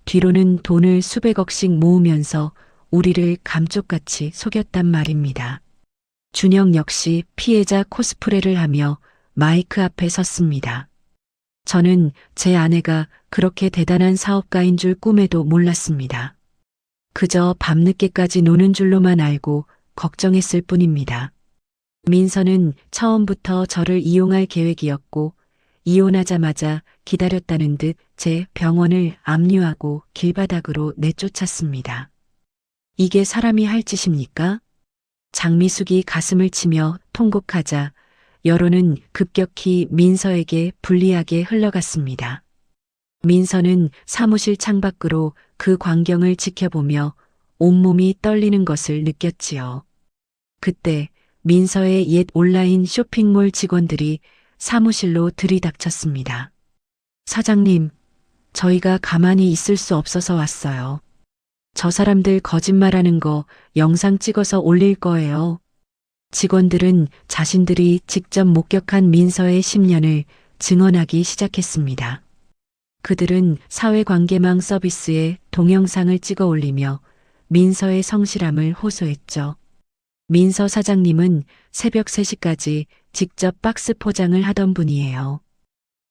뒤로는 돈을 수백억씩 모으면서 우리를 감쪽같이 속였단 말입니다. 준혁 역시 피해자 코스프레를 하며 마이크 앞에 섰습니다. 저는 제 아내가 그렇게 대단한 사업가인 줄 꿈에도 몰랐습니다. 그저 밤늦게까지 노는 줄로만 알고 걱정했을 뿐입니다. 민서는 처음부터 저를 이용할 계획이었고 이혼하자마자 기다렸다는 듯 제 병원을 압류하고 길바닥으로 내쫓았습니다. 이게 사람이 할 짓입니까? 장미숙이 가슴을 치며 통곡하자 여론은 급격히 민서에게 불리하게 흘러갔습니다. 민서는 사무실 창밖으로 그 광경을 지켜보며 온몸이 떨리는 것을 느꼈지요. 그때 민서의 옛 온라인 쇼핑몰 직원들이 사무실로 들이닥쳤습니다. 사장님, 저희가 가만히 있을 수 없어서 왔어요. 저 사람들 거짓말하는 거 영상 찍어서 올릴 거예요. 직원들은 자신들이 직접 목격한 민서의 10년을 증언하기 시작했습니다. 그들은 사회관계망 서비스에 동영상을 찍어 올리며 민서의 성실함을 호소했죠. 민서 사장님은 새벽 3시까지 직접 박스 포장을 하던 분이에요.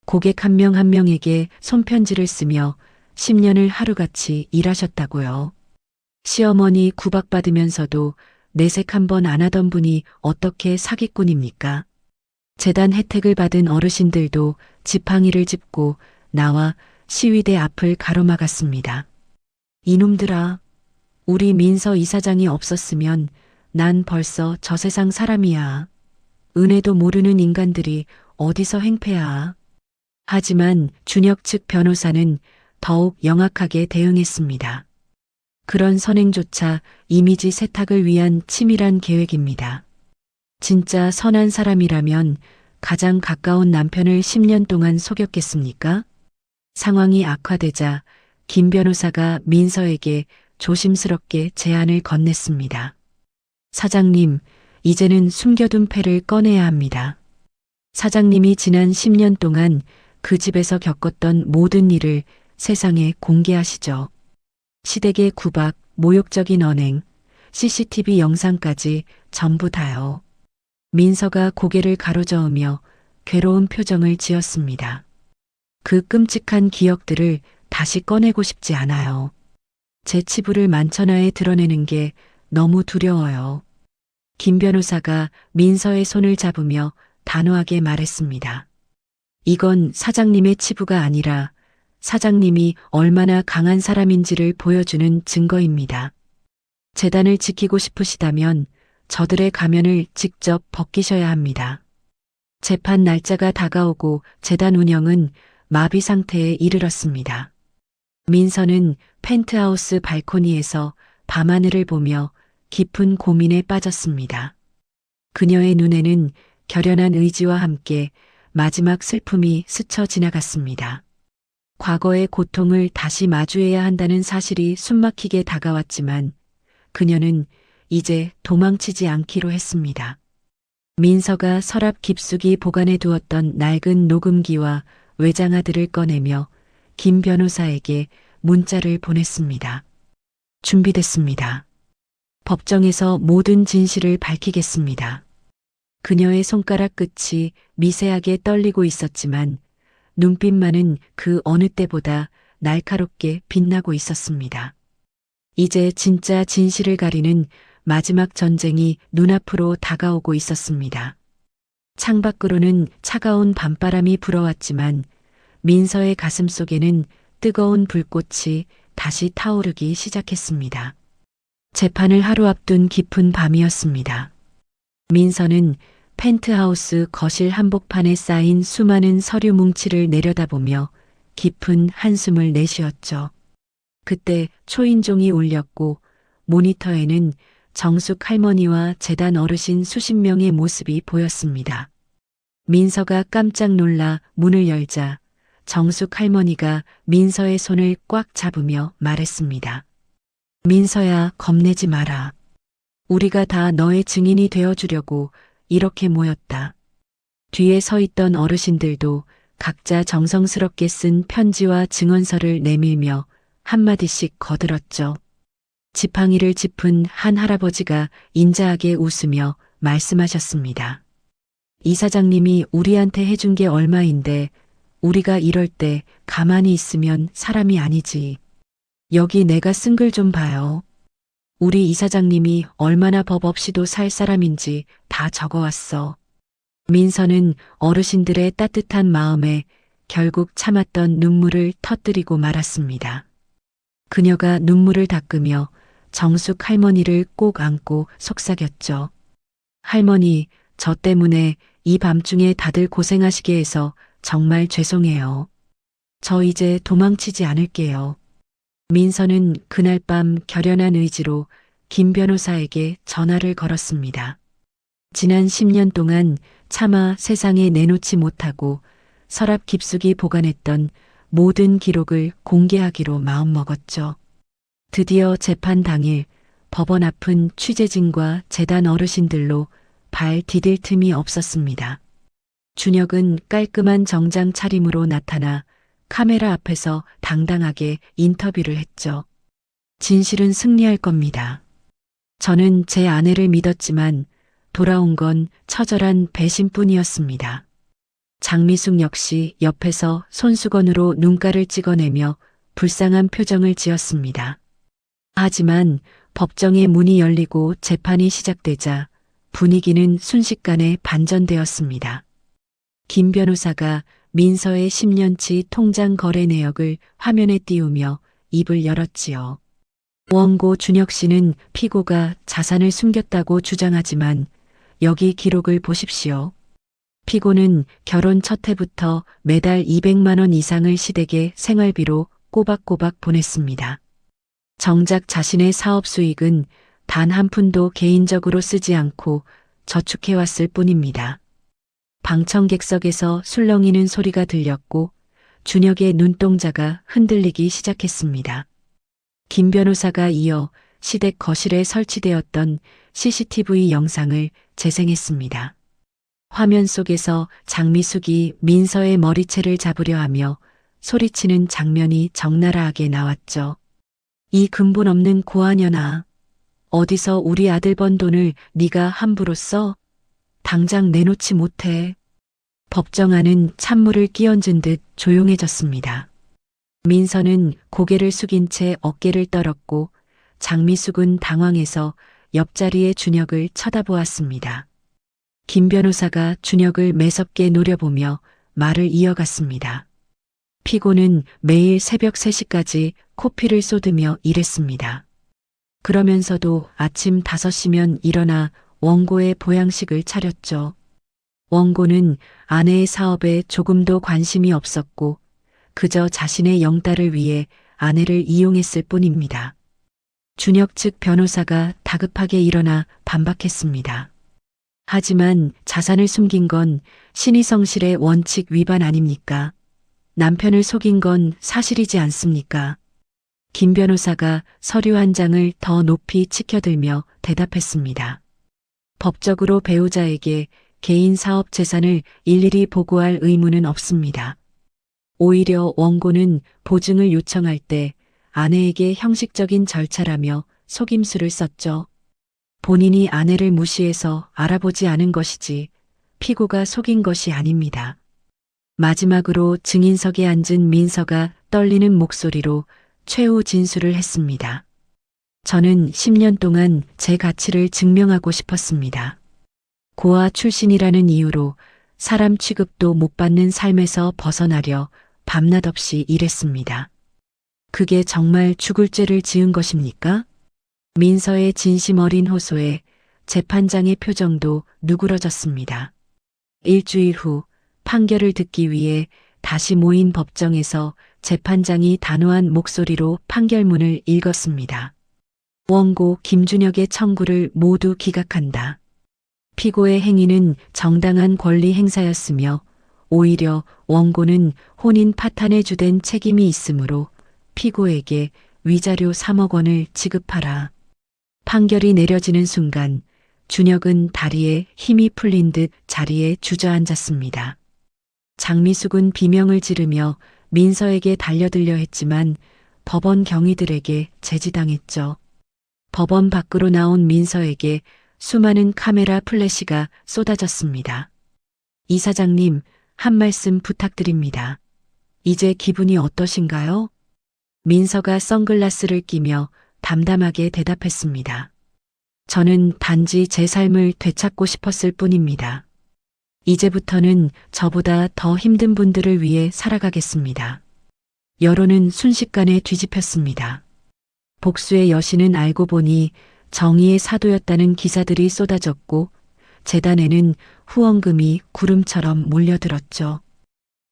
고객 한 명 한 명에게 손편지를 쓰며 10년을 하루같이 일하셨다고요. 시어머니 구박받으면서도 내색 한 번 안 하던 분이 어떻게 사기꾼입니까? 재단 혜택을 받은 어르신들도 지팡이를 짚고 나와 시위대 앞을 가로막았습니다. 이놈들아, 우리 민서 이사장이 없었으면 난 벌써 저 세상 사람이야. 은혜도 모르는 인간들이 어디서 행패야. 하지만 준혁 측 변호사는 더욱 영악하게 대응했습니다. 그런 선행조차 이미지 세탁을 위한 치밀한 계획입니다. 진짜 선한 사람이라면 가장 가까운 남편을 10년 동안 속였겠습니까? 상황이 악화되자 김 변호사가 민서에게 조심스럽게 제안을 건넸습니다. 사장님, 이제는 숨겨둔 패를 꺼내야 합니다. 사장님이 지난 10년 동안 그 집에서 겪었던 모든 일을 세상에 공개하시죠. 시댁의 구박, 모욕적인 언행, CCTV 영상까지 전부 다요. 민서가 고개를 가로저으며 괴로운 표정을 지었습니다. 그 끔찍한 기억들을 다시 꺼내고 싶지 않아요. 제 치부를 만천하에 드러내는 게 너무 두려워요. 김 변호사가 민서의 손을 잡으며 단호하게 말했습니다. 이건 사장님의 치부가 아니라 사장님이 얼마나 강한 사람인지를 보여주는 증거입니다. 재단을 지키고 싶으시다면 저들의 가면을 직접 벗기셔야 합니다. 재판 날짜가 다가오고 재단 운영은 마비 상태에 이르렀습니다. 민서는 펜트하우스 발코니에서 밤하늘을 보며 깊은 고민에 빠졌습니다. 그녀의 눈에는 결연한 의지와 함께 마지막 슬픔이 스쳐 지나갔습니다. 과거의 고통을 다시 마주해야 한다는 사실이 숨막히게 다가왔지만 그녀는 이제 도망치지 않기로 했습니다. 민서가 서랍 깊숙이 보관해 두었던 낡은 녹음기와 외장하드를 꺼내며 김 변호사에게 문자를 보냈습니다. 준비됐습니다. 법정에서 모든 진실을 밝히겠습니다. 그녀의 손가락 끝이 미세하게 떨리고 있었지만 눈빛만은 그 어느 때보다 날카롭게 빛나고 있었습니다. 이제 진짜 진실을 가리는 마지막 전쟁이 눈앞으로 다가오고 있었습니다. 창밖으로는 차가운 밤바람이 불어왔지만 민서의 가슴 속에는 뜨거운 불꽃이 다시 타오르기 시작했습니다. 재판을 하루 앞둔 깊은 밤이었습니다. 민서는 펜트하우스 거실 한복판에 쌓인 수많은 서류 뭉치를 내려다보며 깊은 한숨을 내쉬었죠. 그때 초인종이 울렸고 모니터에는 정숙 할머니와 재단 어르신 수십 명의 모습이 보였습니다. 민서가 깜짝 놀라 문을 열자 정숙 할머니가 민서의 손을 꽉 잡으며 말했습니다. 민서야, 겁내지 마라. 우리가 다 너의 증인이 되어주려고 이렇게 모였다. 뒤에 서 있던 어르신들도 각자 정성스럽게 쓴 편지와 증언서를 내밀며 한마디씩 거들었죠. 지팡이를 짚은 한 할아버지가 인자하게 웃으며 말씀하셨습니다. 이 사장님이 우리한테 해준 게 얼마인데 우리가 이럴 때 가만히 있으면 사람이 아니지. 여기 내가 쓴 글 좀 봐요. 우리 이사장님이 얼마나 법 없이도 살 사람인지 다 적어왔어. 민서는 어르신들의 따뜻한 마음에 결국 참았던 눈물을 터뜨리고 말았습니다. 그녀가 눈물을 닦으며 정숙 할머니를 꼭 안고 속삭였죠. 할머니, 저 때문에 이 밤중에 다들 고생하시게 해서 정말 죄송해요. 저 이제 도망치지 않을게요. 민서는 그날 밤 결연한 의지로 김 변호사에게 전화를 걸었습니다. 지난 10년 동안 차마 세상에 내놓지 못하고 서랍 깊숙이 보관했던 모든 기록을 공개하기로 마음먹었죠. 드디어 재판 당일 법원 앞은 취재진과 재단 어르신들로 발 디딜 틈이 없었습니다. 준혁은 깔끔한 정장 차림으로 나타나 카메라 앞에서 당당하게 인터뷰를 했죠. 진실은 승리할 겁니다. 저는 제 아내를 믿었지만 돌아온 건 처절한 배신뿐이었습니다. 장미숙 역시 옆에서 손수건으로 눈가를 찍어내며 불쌍한 표정을 지었습니다. 하지만 법정의 문이 열리고 재판이 시작되자 분위기는 순식간에 반전되었습니다. 김 변호사가 민서의 10년치 통장 거래 내역을 화면에 띄우며 입을 열었지요. 원고 준혁 씨는 피고가 자산을 숨겼다고 주장하지만 여기 기록을 보십시오. 피고는 결혼 첫 해부터 매달 200만 원 이상을 시댁에 생활비로 꼬박꼬박 보냈습니다. 정작 자신의 사업 수익은 단 한 푼도 개인적으로 쓰지 않고 저축해왔을 뿐입니다. 방청객석에서 술렁이는 소리가 들렸고 준혁의 눈동자가 흔들리기 시작했습니다. 김 변호사가 이어 시댁 거실에 설치되었던 CCTV 영상을 재생했습니다. 화면 속에서 장미숙이 민서의 머리채를 잡으려 하며 소리치는 장면이 적나라하게 나왔죠. 이 근본 없는 고아년아. 어디서 우리 아들 번 돈을 네가 함부로 써? 당장 내놓지 못해. 법정 안은 찬물을 끼얹은 듯 조용해졌습니다. 민서는 고개를 숙인 채 어깨를 떨었고 장미숙은 당황해서 옆자리의 준혁을 쳐다보았습니다. 김 변호사가 준혁을 매섭게 노려보며 말을 이어갔습니다. 피고는 매일 새벽 3시까지 코피를 쏟으며 일했습니다. 그러면서도 아침 5시면 일어나 원고의 보양식을 차렸죠. 원고는 아내의 사업에 조금도 관심이 없었고 그저 자신의 영달을 위해 아내를 이용했을 뿐입니다. 준혁 측 변호사가 다급하게 일어나 반박했습니다. 하지만 자산을 숨긴 건 신의성실의 원칙 위반 아닙니까? 남편을 속인 건 사실이지 않습니까? 김 변호사가 서류 한 장을 더 높이 치켜들며 대답했습니다. 법적으로 배우자에게 개인 사업 재산을 일일이 보고할 의무는 없습니다. 오히려 원고는 보증을 요청할 때 아내에게 형식적인 절차라며 속임수를 썼죠. 본인이 아내를 무시해서 알아보지 않은 것이지 피고가 속인 것이 아닙니다. 마지막으로 증인석에 앉은 민서가 떨리는 목소리로 최후 진술을 했습니다. 저는 10년 동안 제 가치를 증명하고 싶었습니다. 고아 출신이라는 이유로 사람 취급도 못 받는 삶에서 벗어나려 밤낮 없이 일했습니다. 그게 정말 죽을 죄를 지은 것입니까? 민서의 진심 어린 호소에 재판장의 표정도 누그러졌습니다. 일주일 후 판결을 듣기 위해 다시 모인 법정에서 재판장이 단호한 목소리로 판결문을 읽었습니다. 원고 김준혁의 청구를 모두 기각한다. 피고의 행위는 정당한 권리 행사였으며 오히려 원고는 혼인 파탄에 주된 책임이 있으므로 피고에게 위자료 3억 원을 지급하라. 판결이 내려지는 순간 준혁은 다리에 힘이 풀린 듯 자리에 주저앉았습니다. 장미숙은 비명을 지르며 민서에게 달려들려 했지만 법원 경위들에게 제지당했죠. 법원 밖으로 나온 민서에게 수많은 카메라 플래시가 쏟아졌습니다. 이사장님, 한 말씀 부탁드립니다. 이제 기분이 어떠신가요? 민서가 선글라스를 끼며 담담하게 대답했습니다. 저는 단지 제 삶을 되찾고 싶었을 뿐입니다. 이제부터는 저보다 더 힘든 분들을 위해 살아가겠습니다. 여론은 순식간에 뒤집혔습니다. 복수의 여신은 알고 보니 정의의 사도였다는 기사들이 쏟아졌고 재단에는 후원금이 구름처럼 몰려들었죠.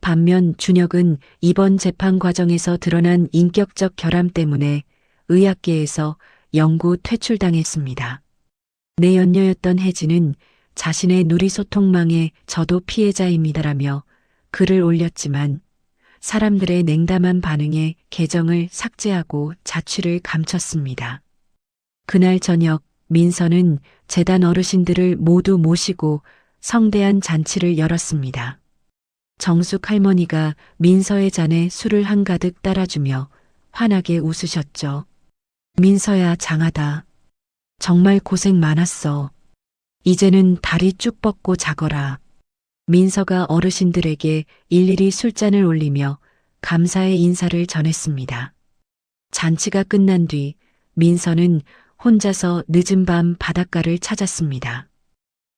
반면 준혁은 이번 재판 과정에서 드러난 인격적 결함 때문에 의학계에서 영구 퇴출당했습니다. 내 연녀였던 혜진은 자신의 누리소통망에 저도 피해자입니다라며 글을 올렸지만 사람들의 냉담한 반응에 계정을 삭제하고 자취를 감췄습니다. 그날 저녁 민서는 재단 어르신들을 모두 모시고 성대한 잔치를 열었습니다. 정숙 할머니가 민서의 잔에 술을 한가득 따라주며 환하게 웃으셨죠. 민서야 장하다. 정말 고생 많았어. 이제는 다리 쭉 뻗고 자거라. 민서가 어르신들에게 일일이 술잔을 올리며 감사의 인사를 전했습니다. 잔치가 끝난 뒤 민서는 혼자서 늦은 밤 바닷가를 찾았습니다.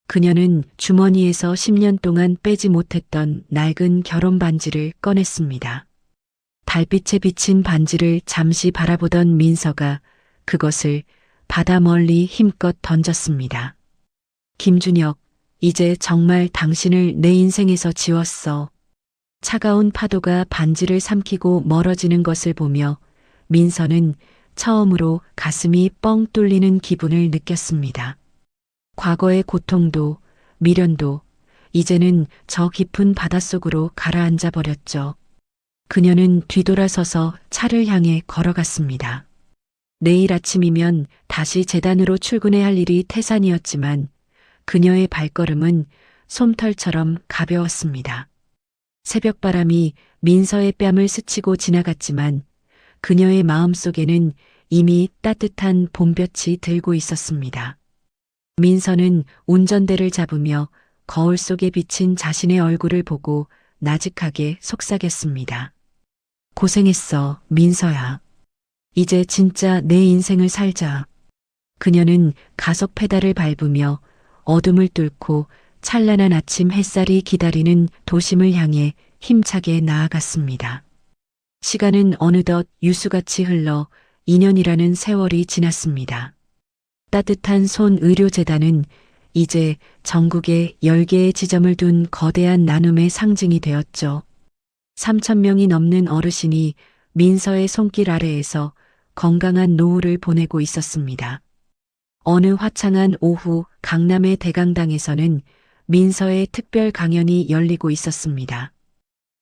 그녀는 주머니에서 10년 동안 빼지 못했던 낡은 결혼 반지를 꺼냈습니다. 달빛에 비친 반지를 잠시 바라보던 민서가 그것을 바다 멀리 힘껏 던졌습니다. 김준혁, 이제 정말 당신을 내 인생에서 지웠어. 차가운 파도가 반지를 삼키고 멀어지는 것을 보며 민서는 처음으로 가슴이 뻥 뚫리는 기분을 느꼈습니다. 과거의 고통도 미련도 이제는 저 깊은 바닷속으로 가라앉아 버렸죠. 그녀는 뒤돌아서서 차를 향해 걸어갔습니다. 내일 아침이면 다시 재단으로 출근해야 할 일이 태산이었지만 그녀의 발걸음은 솜털처럼 가벼웠습니다. 새벽바람이 민서의 뺨을 스치고 지나갔지만 그녀의 마음속에는 이미 따뜻한 봄볕이 들고 있었습니다. 민서는 운전대를 잡으며 거울 속에 비친 자신의 얼굴을 보고 나직하게 속삭였습니다. 고생했어, 민서야. 이제 진짜 내 인생을 살자. 그녀는 가속 페달을 밟으며 어둠을 뚫고 찬란한 아침 햇살이 기다리는 도심을 향해 힘차게 나아갔습니다. 시간은 어느덧 유수같이 흘러 2년이라는 세월이 지났습니다. 따뜻한 손 의료재단은 이제 전국에 10개의 지점을 둔 거대한 나눔의 상징이 되었죠. 3,000명이 넘는 어르신이 민서의 손길 아래에서 건강한 노후를 보내고 있었습니다. 어느 화창한 오후 강남의 대강당에서는 민서의 특별 강연이 열리고 있었습니다.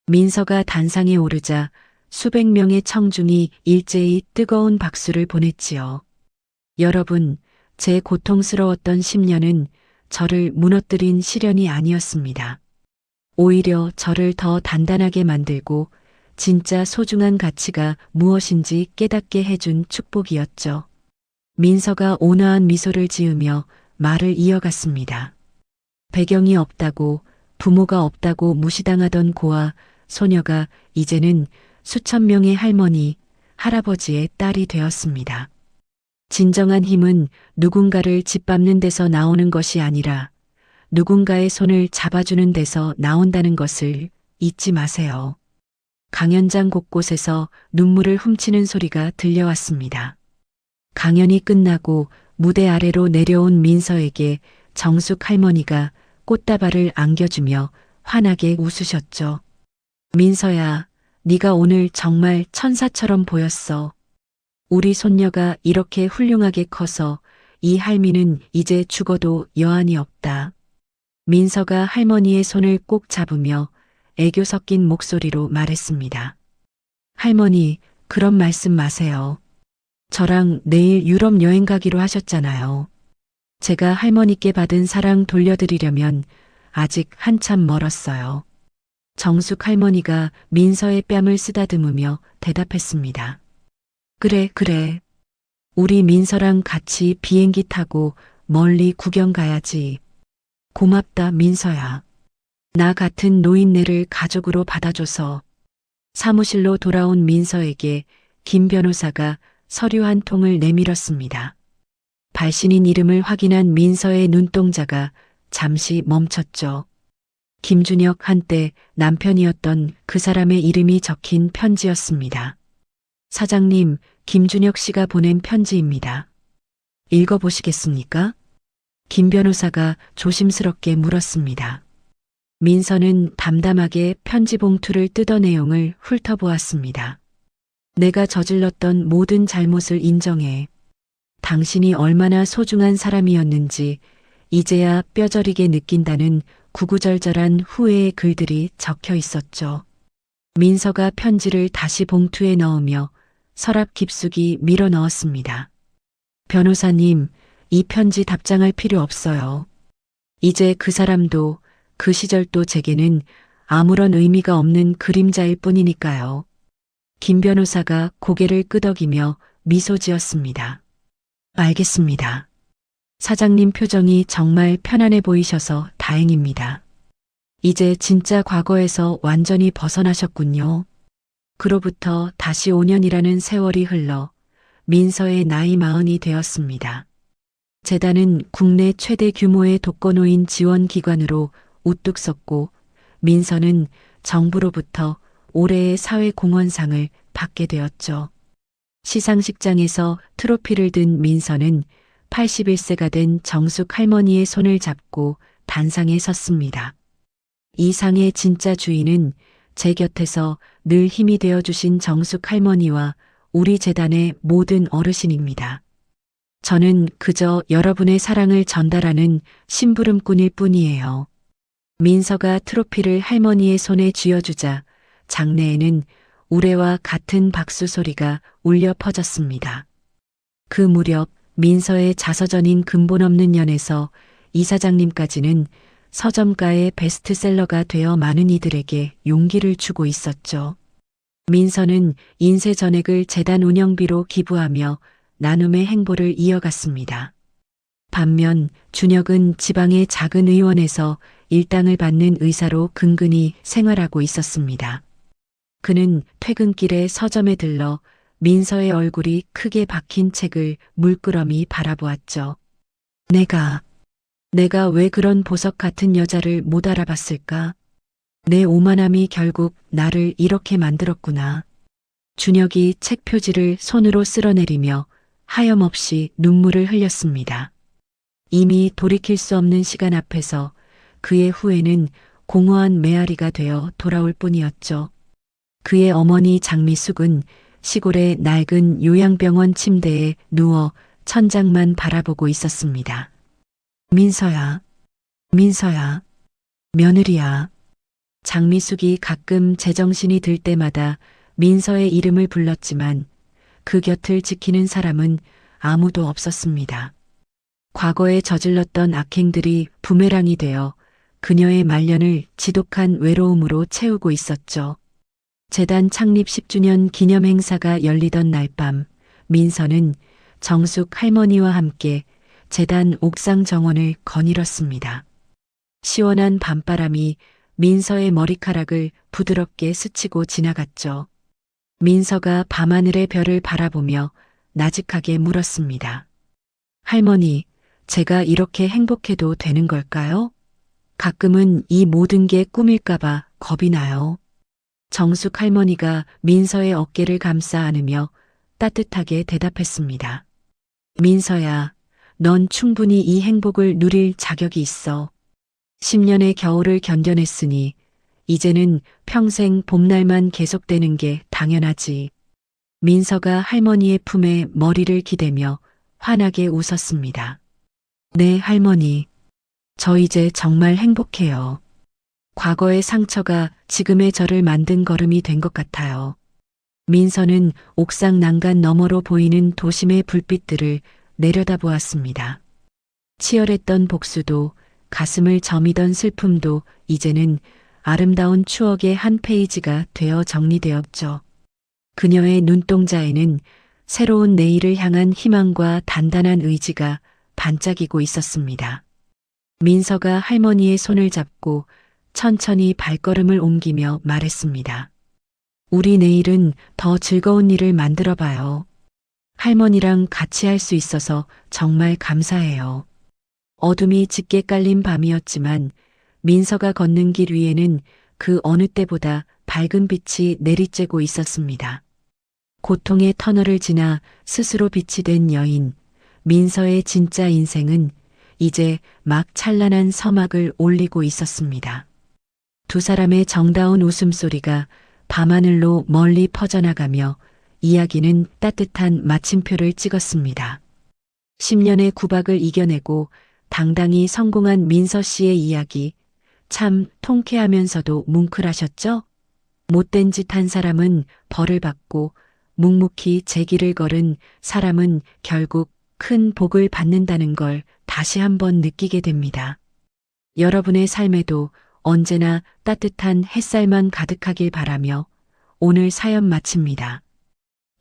민서가 단상에 오르자 수백 명의 청중이 일제히 뜨거운 박수를 보냈지요. 여러분, 제 고통스러웠던 10년은 저를 무너뜨린 시련이 아니었습니다. 오히려 저를 더 단단하게 만들고 진짜 소중한 가치가 무엇인지 깨닫게 해준 축복이었죠. 민서가 온화한 미소를 지으며 말을 이어갔습니다. 배경이 없다고, 부모가 없다고 무시당하던 고아 소녀가 이제는 수천 명의 할머니, 할아버지의 딸이 되었습니다. 진정한 힘은 누군가를 짓밟는 데서 나오는 것이 아니라 누군가의 손을 잡아주는 데서 나온다는 것을 잊지 마세요. 강연장 곳곳에서 눈물을 훔치는 소리가 들려왔습니다. 강연이 끝나고 무대 아래로 내려온 민서에게 정숙 할머니가 꽃다발을 안겨주며 환하게 웃으셨죠. 민서야, 네가 오늘 정말 천사처럼 보였어. 우리 손녀가 이렇게 훌륭하게 커서 이 할미는 이제 죽어도 여한이 없다. 민서가 할머니의 손을 꼭 잡으며 애교 섞인 목소리로 말했습니다. 할머니, 그런 말씀 마세요. 저랑 내일 유럽 여행 가기로 하셨잖아요. 제가 할머니께 받은 사랑 돌려드리려면 아직 한참 멀었어요. 정숙 할머니가 민서의 뺨을 쓰다듬으며 대답했습니다. 그래, 그래. 우리 민서랑 같이 비행기 타고 멀리 구경 가야지. 고맙다, 민서야. 나 같은 노인네를 가족으로 받아줘서. 사무실로 돌아온 민서에게 김 변호사가 서류 한 통을 내밀었습니다. 발신인 이름을 확인한 민서의 눈동자가 잠시 멈췄죠. 김준혁 한때 남편이었던 그 사람의 이름이 적힌 편지였습니다. 사장님, 김준혁 씨가 보낸 편지입니다. 읽어보시겠습니까? 김 변호사가 조심스럽게 물었습니다. 민서는 담담하게 편지 봉투를 뜯어 내용을 훑어보았습니다. 내가 저질렀던 모든 잘못을 인정해. 당신이 얼마나 소중한 사람이었는지 이제야 뼈저리게 느낀다는 구구절절한 후회의 글들이 적혀 있었죠. 민서가 편지를 다시 봉투에 넣으며 서랍 깊숙이 밀어 넣었습니다. 변호사님, 이 편지 답장할 필요 없어요. 이제 그 사람도 그 시절도 제게는 아무런 의미가 없는 그림자일 뿐이니까요. 김 변호사가 고개를 끄덕이며 미소 지었습니다. 알겠습니다. 사장님 표정이 정말 편안해 보이셔서 다행입니다. 이제 진짜 과거에서 완전히 벗어나셨군요. 그로부터 다시 5년이라는 세월이 흘러 민서의 나이 40이 되었습니다. 재단은 국내 최대 규모의 독거노인 지원 기관으로 우뚝 섰고 민서는 정부로부터 올해의 사회공헌상을 받게 되었죠. 시상식장에서 트로피를 든 민서는 81세가 된 정숙 할머니의 손을 잡고 단상에 섰습니다. 이 상의 진짜 주인은 제 곁에서 늘 힘이 되어주신 정숙 할머니와 우리 재단의 모든 어르신입니다. 저는 그저 여러분의 사랑을 전달하는 심부름꾼일 뿐이에요. 민서가 트로피를 할머니의 손에 쥐어주자 장내에는 우레와 같은 박수 소리가 울려 퍼졌습니다. 그 무렵 민서의 자서전인 근본 없는 연에서 이사장님까지는 서점가의 베스트셀러가 되어 많은 이들에게 용기를 주고 있었죠. 민서는 인쇄 전액을 재단 운영비로 기부하며 나눔의 행보를 이어갔습니다. 반면 준혁은 지방의 작은 의원에서 일당을 받는 의사로 근근히 생활하고 있었습니다. 그는 퇴근길에 서점에 들러 민서의 얼굴이 크게 박힌 책을 물끄러미 바라보았죠. 내가 왜 그런 보석 같은 여자를 못 알아봤을까? 내 오만함이 결국 나를 이렇게 만들었구나. 준혁이 책 표지를 손으로 쓸어내리며 하염없이 눈물을 흘렸습니다. 이미 돌이킬 수 없는 시간 앞에서 그의 후회는 공허한 메아리가 되어 돌아올 뿐이었죠. 그의 어머니 장미숙은 시골의 낡은 요양병원 침대에 누워 천장만 바라보고 있었습니다. 민서야, 민서야, 며느리야. 장미숙이 가끔 제정신이 들 때마다 민서의 이름을 불렀지만 그 곁을 지키는 사람은 아무도 없었습니다. 과거에 저질렀던 악행들이 부메랑이 되어 그녀의 말년을 지독한 외로움으로 채우고 있었죠. 재단 창립 10주년 기념 행사가 열리던 날 밤, 민서는 정숙 할머니와 함께 재단 옥상 정원을 거닐었습니다. 시원한 밤바람이 민서의 머리카락을 부드럽게 스치고 지나갔죠. 민서가 밤하늘의 별을 바라보며 나직하게 물었습니다. 할머니, 제가 이렇게 행복해도 되는 걸까요? 가끔은 이 모든 게 꿈일까봐 겁이 나요. 정숙 할머니가 민서의 어깨를 감싸 안으며 따뜻하게 대답했습니다. 민서야, 넌 충분히 이 행복을 누릴 자격이 있어. 10년의 겨울을 견뎌냈으니 이제는 평생 봄날만 계속되는 게 당연하지. 민서가 할머니의 품에 머리를 기대며 환하게 웃었습니다. 네, 할머니. 저 이제 정말 행복해요. 과거의 상처가 지금의 저를 만든 걸음이 된 것 같아요. 민서는 옥상 난간 너머로 보이는 도심의 불빛들을 내려다보았습니다. 치열했던 복수도 가슴을 저미던 슬픔도 이제는 아름다운 추억의 한 페이지가 되어 정리되었죠. 그녀의 눈동자에는 새로운 내일을 향한 희망과 단단한 의지가 반짝이고 있었습니다. 민서가 할머니의 손을 잡고 천천히 발걸음을 옮기며 말했습니다. 우리 내일은 더 즐거운 일을 만들어 봐요. 할머니랑 같이 할 수 있어서 정말 감사해요. 어둠이 짙게 깔린 밤이었지만 민서가 걷는 길 위에는 그 어느 때보다 밝은 빛이 내리쬐고 있었습니다. 고통의 터널을 지나 스스로 빛이 된 여인, 민서의 진짜 인생은 이제 막 찬란한 서막을 올리고 있었습니다. 두 사람의 정다운 웃음소리가 밤하늘로 멀리 퍼져나가며 이야기는 따뜻한 마침표를 찍었습니다. 10년의 구박을 이겨내고 당당히 성공한 민서 씨의 이야기, 참 통쾌하면서도 뭉클하셨죠? 못된 짓 한 사람은 벌을 받고 묵묵히 제 길을 걸은 사람은 결국 큰 복을 받는다는 걸 다시 한번 느끼게 됩니다. 여러분의 삶에도 언제나 따뜻한 햇살만 가득하길 바라며 오늘 사연 마칩니다.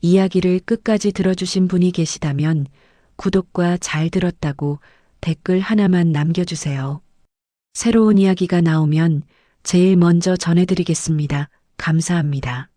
이야기를 끝까지 들어주신 분이 계시다면 구독과 잘 들었다고 댓글 하나만 남겨주세요. 새로운 이야기가 나오면 제일 먼저 전해드리겠습니다. 감사합니다.